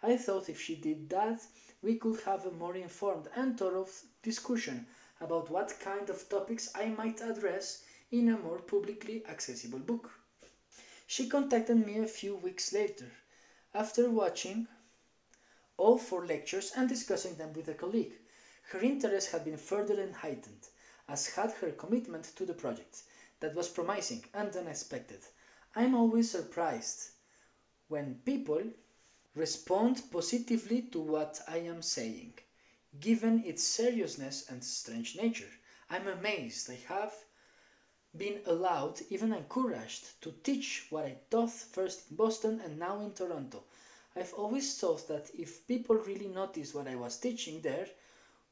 I thought if she did that, we could have a more informed and thorough discussion about what kind of topics I might address in a more publicly accessible book. She contacted me a few weeks later, after watching all 4 lectures and discussing them with a colleague. Her interest had been further heightened, as had her commitment to the project. That was promising and unexpected. I'm always surprised when people respond positively to what I am saying, given its seriousness and strange nature. I'm amazed I have been allowed, even encouraged, to teach what I taught first in Boston and now in Toronto. I've always thought that if people really noticed what I was teaching there,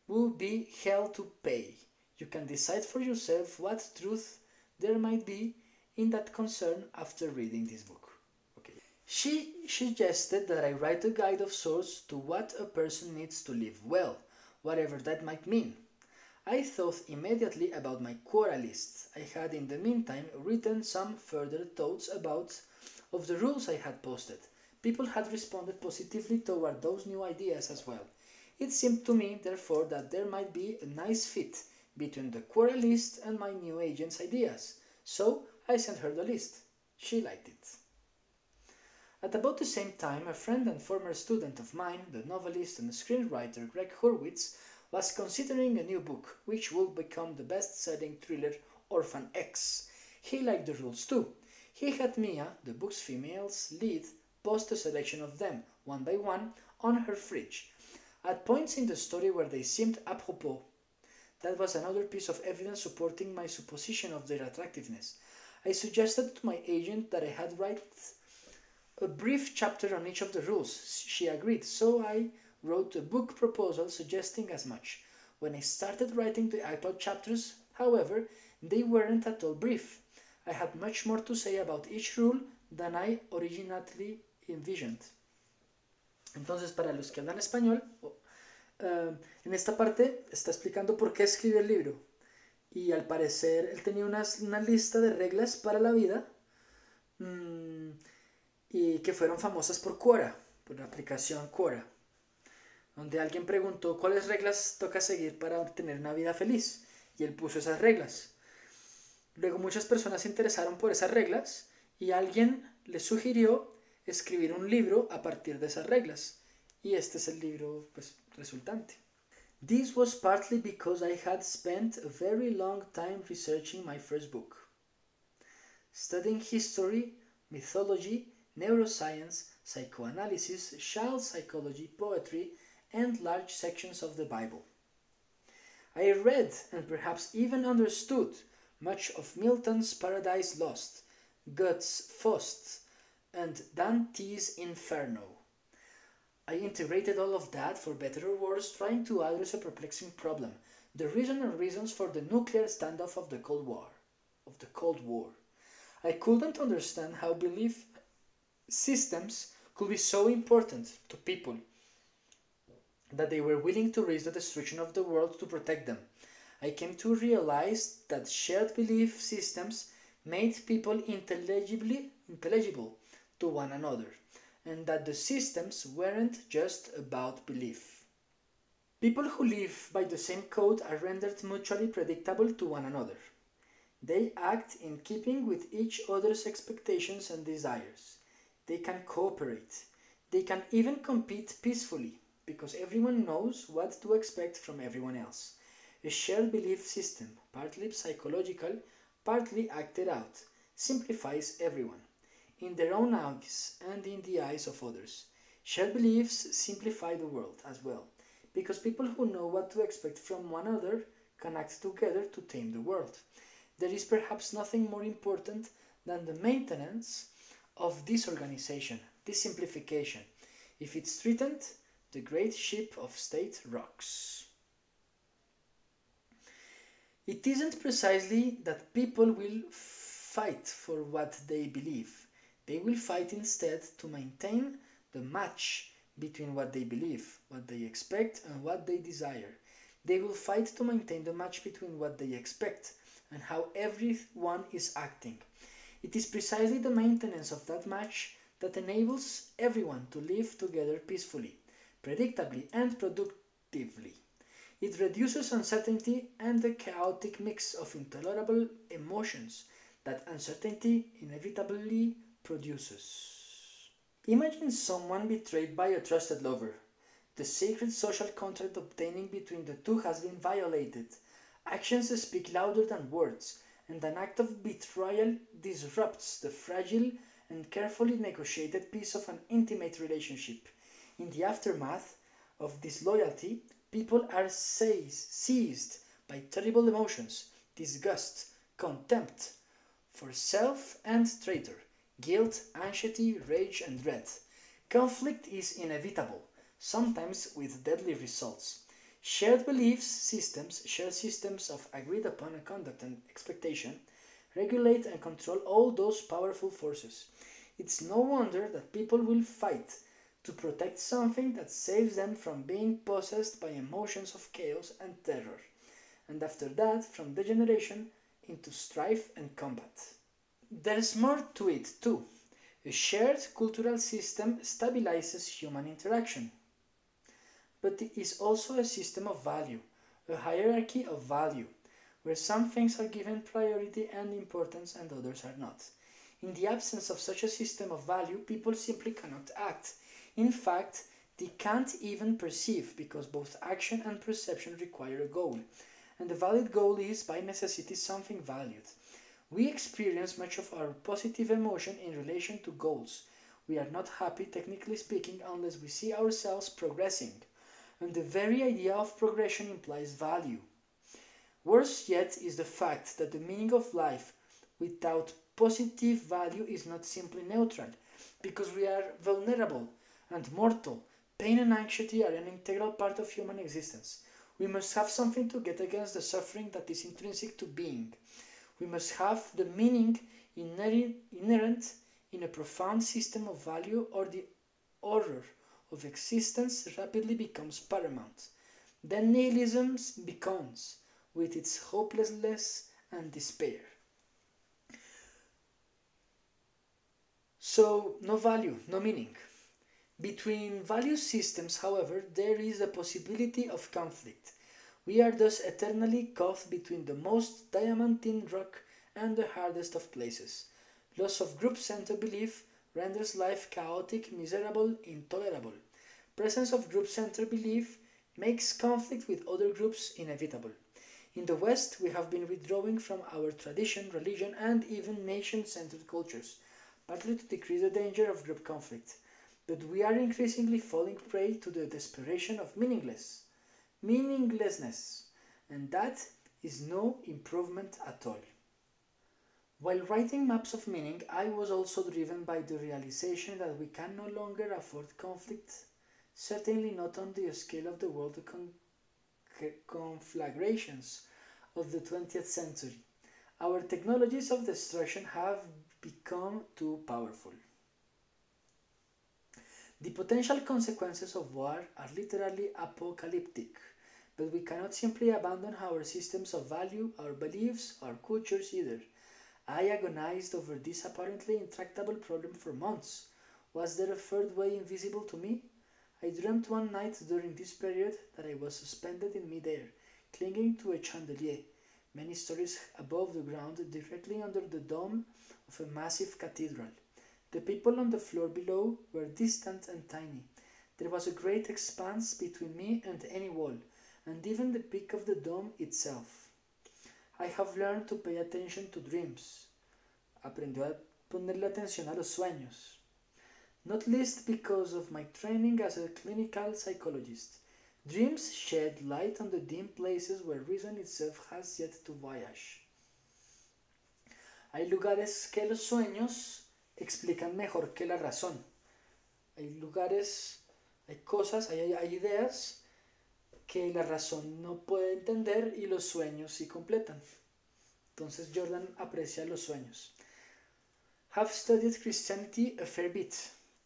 would be hell to pay. You can decide for yourself what truth there might be in that concern after reading this book. She suggested that I write a guide of sorts to what a person needs to live well, whatever that might mean. I thought immediately about my quota list. I had in the meantime written some further thoughts of the rules I had posted. People had responded positively toward those new ideas as well. It seemed to me, therefore, that there might be a nice fit between the quota list and my new agent's ideas. So I sent her the list. She liked it. At about the same time, a friend and former student of mine, the novelist and screenwriter Greg Hurwitz, was considering a new book, which would become the best-selling thriller Orphan X. He liked the rules too. He had Mia, the book's female's lead, post a selection of them, one by one, on her fridge. at points in the story where they seemed apropos. That was another piece of evidence supporting my supposition of their attractiveness. I suggested to my agent that I had write a brief chapter on each of the rules. She agreed, so I wrote a book proposal suggesting as much. When I started writing the actual chapters, however, they weren't at all brief. I had much more to say about each rule than I originally envisioned. Entonces, para los que hablan español, en esta parte está explicando por qué escribió el libro. Y al parecer él tenía una lista de reglas para la vida y que fueron famosas por Quora, por la aplicación Quora, donde alguien preguntó cuáles reglas toca seguir para obtener una vida feliz, y él puso esas reglas. Luego muchas personas se interesaron por esas reglas y alguien le sugirió escribir un libro a partir de esas reglas, y este es el libro resultante. This was partly because I had spent a very long time researching my first book, studying history, mythology, neuroscience, psychoanalysis, child psychology, poetry, and large sections of the Bible. I read and perhaps even understood much of Milton's Paradise Lost, Goethe's Faust, and Dante's Inferno. I integrated all of that, for better or worse, trying to address a perplexing problem, the reason or reasons for the nuclear standoff of the Cold War. I couldn't understand how belief systems could be so important to people that they were willing to risk the destruction of the world to protect them. I came to realize that shared belief systems made people intelligible to one another, and that the systems weren't just about belief. People who live by the same code are rendered mutually predictable to one another. They act in keeping with each other's expectations and desires. They can cooperate. They can even compete peacefully, because everyone knows what to expect from everyone else. A shared belief system, partly psychological, partly acted out, simplifies everyone, in their own eyes and in the eyes of others. Shared beliefs simplify the world as well, because people who know what to expect from one another can act together to tame the world. There is perhaps nothing more important than the maintenance of this organization, this simplification. If it's threatened, the great ship of state rocks. It isn't precisely that people will fight for what they believe. They will fight instead to maintain the match between what they believe, what they expect, and what they desire. They will fight to maintain the match between what they expect and how everyone is acting. It is precisely the maintenance of that match that enables everyone to live together peacefully, predictably, and productively. It reduces uncertainty and the chaotic mix of intolerable emotions that uncertainty inevitably produces. Imagine someone betrayed by a trusted lover. The sacred social contract obtaining between the two has been violated. Actions speak louder than words, and an act of betrayal disrupts the fragile and carefully negotiated peace of an intimate relationship. In the aftermath of disloyalty, people are seized by terrible emotions, disgust, contempt for self and traitor, guilt, anxiety, rage, and dread. Conflict is inevitable, sometimes with deadly results. Shared beliefs systems, shared systems of agreed upon conduct and expectation, regulate and control all those powerful forces. It's no wonder that people will fight to protect something that saves them from being possessed by emotions of chaos and terror, and after that from degeneration into strife and combat. There's more to it too. A shared cultural system stabilizes human interaction, but it is also a system of value, a hierarchy of value, where some things are given priority and importance and others are not. In the absence of such a system of value, people simply cannot act. In fact, they can't even perceive, because both action and perception require a goal, and the valid goal is, by necessity, something valued. We experience much of our positive emotion in relation to goals. We are not happy, technically speaking, unless we see ourselves progressing. and the very idea of progression implies value. Worse yet is the fact that the meaning of life without positive value is not simply neutral, because we are vulnerable and mortal. Pain and anxiety are an integral part of human existence. We must have something to get against the suffering that is intrinsic to being. We must have the meaning inherent in a profound system of value, or the horror of existence rapidly becomes paramount. Then nihilism becomes, with its hopelessness and despair. So, no value, no meaning. Between value systems, however, there is the possibility of conflict. We are thus eternally caught between the most diamantine rock and the hardest of places. Loss of group-centered belief renders life chaotic, miserable, intolerable. Presence of group-centered belief makes conflict with other groups inevitable. In the West, we have been withdrawing from our tradition, religion, and even nation-centered cultures, partly to decrease the danger of group conflict. But we are increasingly falling prey to the desperation of meaninglessness, and that is no improvement at all. While writing maps of meaning, I was also driven by the realization that we can no longer afford conflict, certainly not on the scale of the world conflagrations of the 20th century. Our technologies of destruction have become too powerful. The potential consequences of war are literally apocalyptic, but we cannot simply abandon our systems of value, our beliefs, our cultures either. I agonized over this apparently intractable problem for months. Was there a third way invisible to me? I dreamt one night during this period that I was suspended in midair, clinging to a chandelier, many stories above the ground, directly under the dome of a massive cathedral. The people on the floor below were distant and tiny. There was a great expanse between me and any wall, and even the peak of the dome itself. I have learned to pay attention to dreams. Aprendió a ponerle atención a los sueños. Not least because of my training as a clinical psychologist. Dreams shed light on the dim places where reason itself has yet to voyage. Hay lugares que los sueños explican mejor que la razón. Hay lugares, hay cosas, hay ideas que la razón no puede entender y los sueños sí completan. Entonces Jordan aprecia los sueños. Have studied Christianity a fair bit,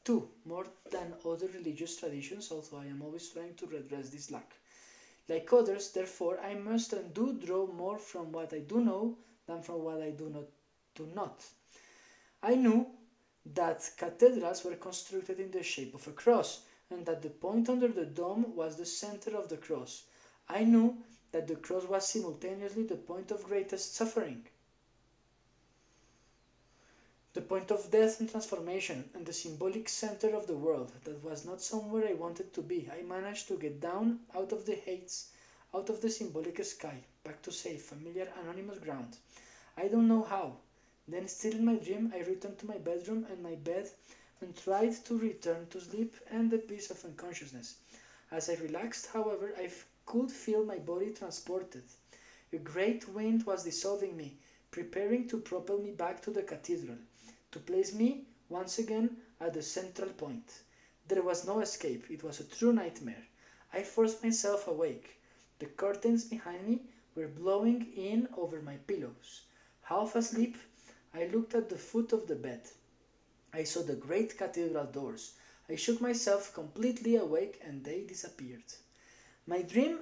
too, more than other religious traditions, although I am always trying to redress this lack. Like others, therefore, I must and do draw more from what I do know than from what I do not. I knew that cathedrals were constructed in the shape of a cross, and that the point under the dome was the center of the cross. I knew that the cross was simultaneously the point of greatest suffering, the point of death and transformation, and the symbolic center of the world. That was not somewhere I wanted to be. I managed to get down out of the haze, out of the symbolic sky, back to safe, familiar, anonymous ground. I don't know how. Then, still in my dream, I returned to my bedroom and my bed and tried to return to sleep and the peace of unconsciousness. As I relaxed, however, I could feel my body transported. A great wind was dissolving me, preparing to propel me back to the cathedral, to place me once again at the central point. There was no escape. It was a true nightmare. I forced myself awake. The curtains behind me were blowing in over my pillows. Half asleep, I looked at the foot of the bed. I saw the great cathedral doors. I shook myself completely awake and they disappeared. My dream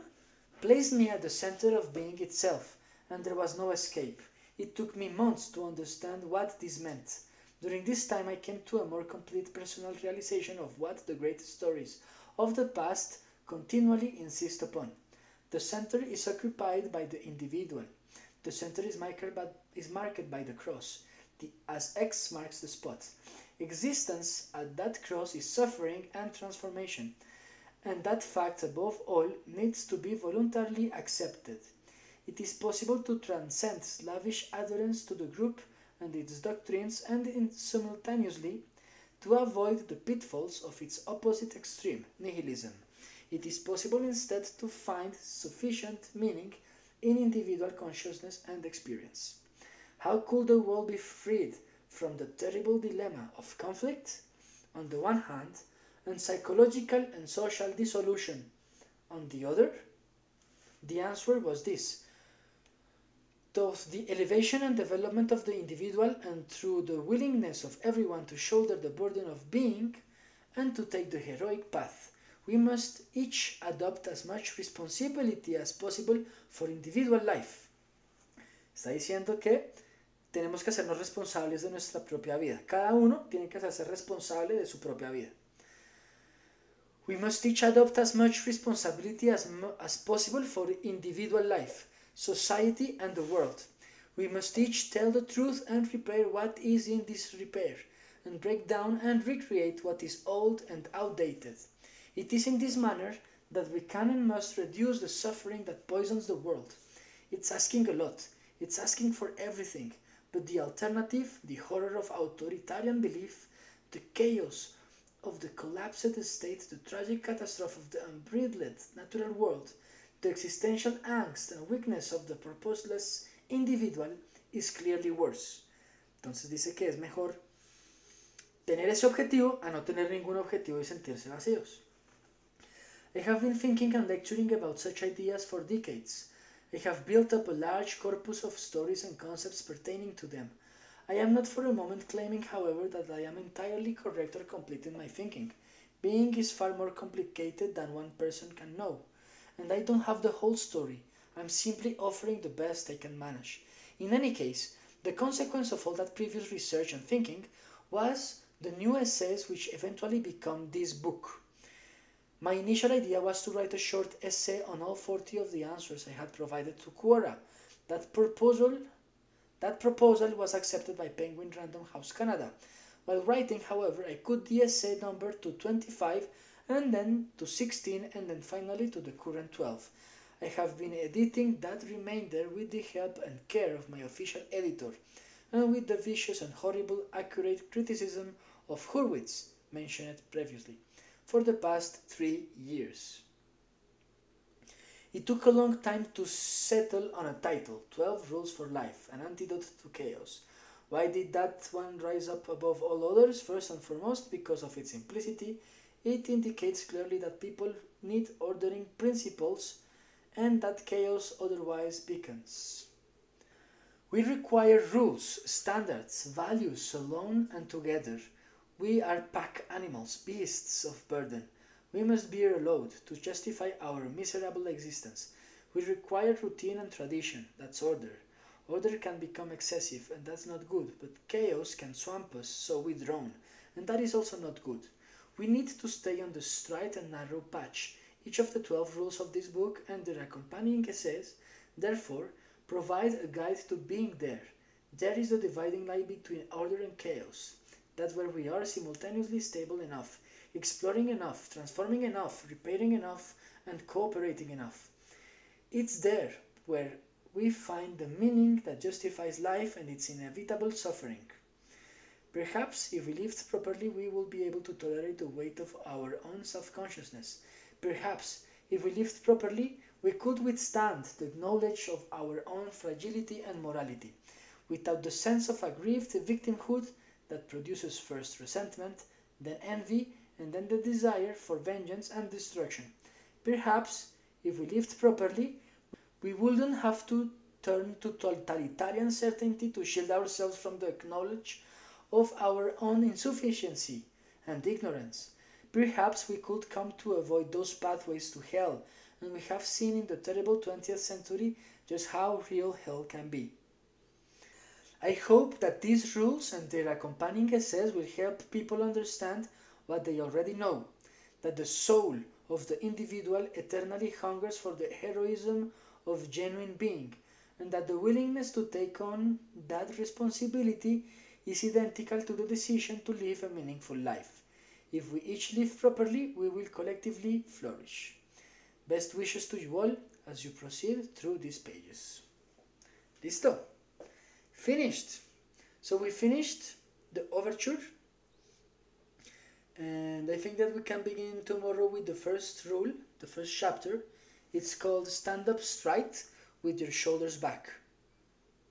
placed me at the center of being itself, and there was no escape. It took me months to understand what this meant. During this time I came to a more complete personal realization of what the great stories of the past continually insist upon. The center is occupied by the individual. The center is marked by the cross, as X marks the spot. Existence at that cross is suffering and transformation, and that fact above all needs to be voluntarily accepted. It is possible to transcend slavish adherence to the group and its doctrines and simultaneously to avoid the pitfalls of its opposite extreme, nihilism. It is possible instead to find sufficient meaning in individual consciousness and experience. How could the world be freed from the terrible dilemma of conflict on the one hand and psychological and social dissolution on the other? The answer was this: through the elevation and development of the individual and through the willingness of everyone to shoulder the burden of being and to take the heroic path, we must each adopt as much responsibility as possible for individual life. Está diciendo que tenemos que hacernos responsables de nuestra propia vida. Cada uno tiene que hacerse responsable de su propia vida. We must each adopt as much responsibility as possible for individual life, society and the world. We must each tell the truth and repair what is in disrepair, and break down and recreate what is old and outdated. It is in this manner that we can and must reduce the suffering that poisons the world. It's asking a lot. It's asking for everything. But the alternative, the horror of authoritarian belief, the chaos of the collapsed state, the tragic catastrophe of the unbridled natural world, the existential angst and weakness of the purposeless individual is clearly worse. Entonces dice que es mejor tener ese objetivo a no tener ningún objetivo y sentirse vacíos. I have been thinking and lecturing about such ideas for decades. I have built up a large corpus of stories and concepts pertaining to them. I am not for a moment claiming, however, that I am entirely correct or complete in my thinking. Being is far more complicated than one person can know, and I don't have the whole story. I'm simply offering the best I can manage. In any case, the consequence of all that previous research and thinking was the new essays which eventually become this book. My initial idea was to write a short essay on all 40 of the answers I had provided to Quora. That proposal was accepted by Penguin Random House Canada. While writing, however, I cut the essay number to 25 and then to 16 and then finally to the current 12. I have been editing that remainder with the help and care of my official editor, and with the vicious and horrible accurate criticism of Hurwitz mentioned previously, for the past 3 years. It took a long time to settle on a title, 12 Rules for Life, an Antidote to Chaos. Why did that one rise up above all others? First and foremost, because of its simplicity. It indicates clearly that people need ordering principles and that chaos otherwise beacons. We require rules, standards, values alone and together. We are pack animals, beasts of burden. We must bear a load to justify our miserable existence. We require routine and tradition, that's order. Order can become excessive, and that's not good, but chaos can swamp us, so we drown, and that is also not good. We need to stay on the straight and narrow patch. Each of the 12 rules of this book and their accompanying essays, therefore, provide a guide to being there. There is the dividing line between order and chaos. That's where we are simultaneously stable enough, exploring enough, transforming enough, repairing enough, and cooperating enough. It's there where we find the meaning that justifies life and its inevitable suffering. Perhaps if we lived properly, we will be able to tolerate the weight of our own self-consciousness. Perhaps if we lived properly, we could withstand the knowledge of our own fragility and morality, without the sense of aggrieved victimhood that produces first resentment, then envy, and then the desire for vengeance and destruction. Perhaps, if we lived properly, we wouldn't have to turn to totalitarian certainty to shield ourselves from the knowledge of our own insufficiency and ignorance. Perhaps we could come to avoid those pathways to hell, and we have seen in the terrible 20th century just how real hell can be. I hope that these rules and their accompanying essays will help people understand what they already know, that the soul of the individual eternally hungers for the heroism of genuine being, and that the willingness to take on that responsibility is identical to the decision to live a meaningful life. If we each live properly, we will collectively flourish. Best wishes to you all as you proceed through these pages. Listo. Finished. So we finished the overture, And I think that we can begin tomorrow with the first rule, the first chapter. It's called stand up straight with your shoulders back.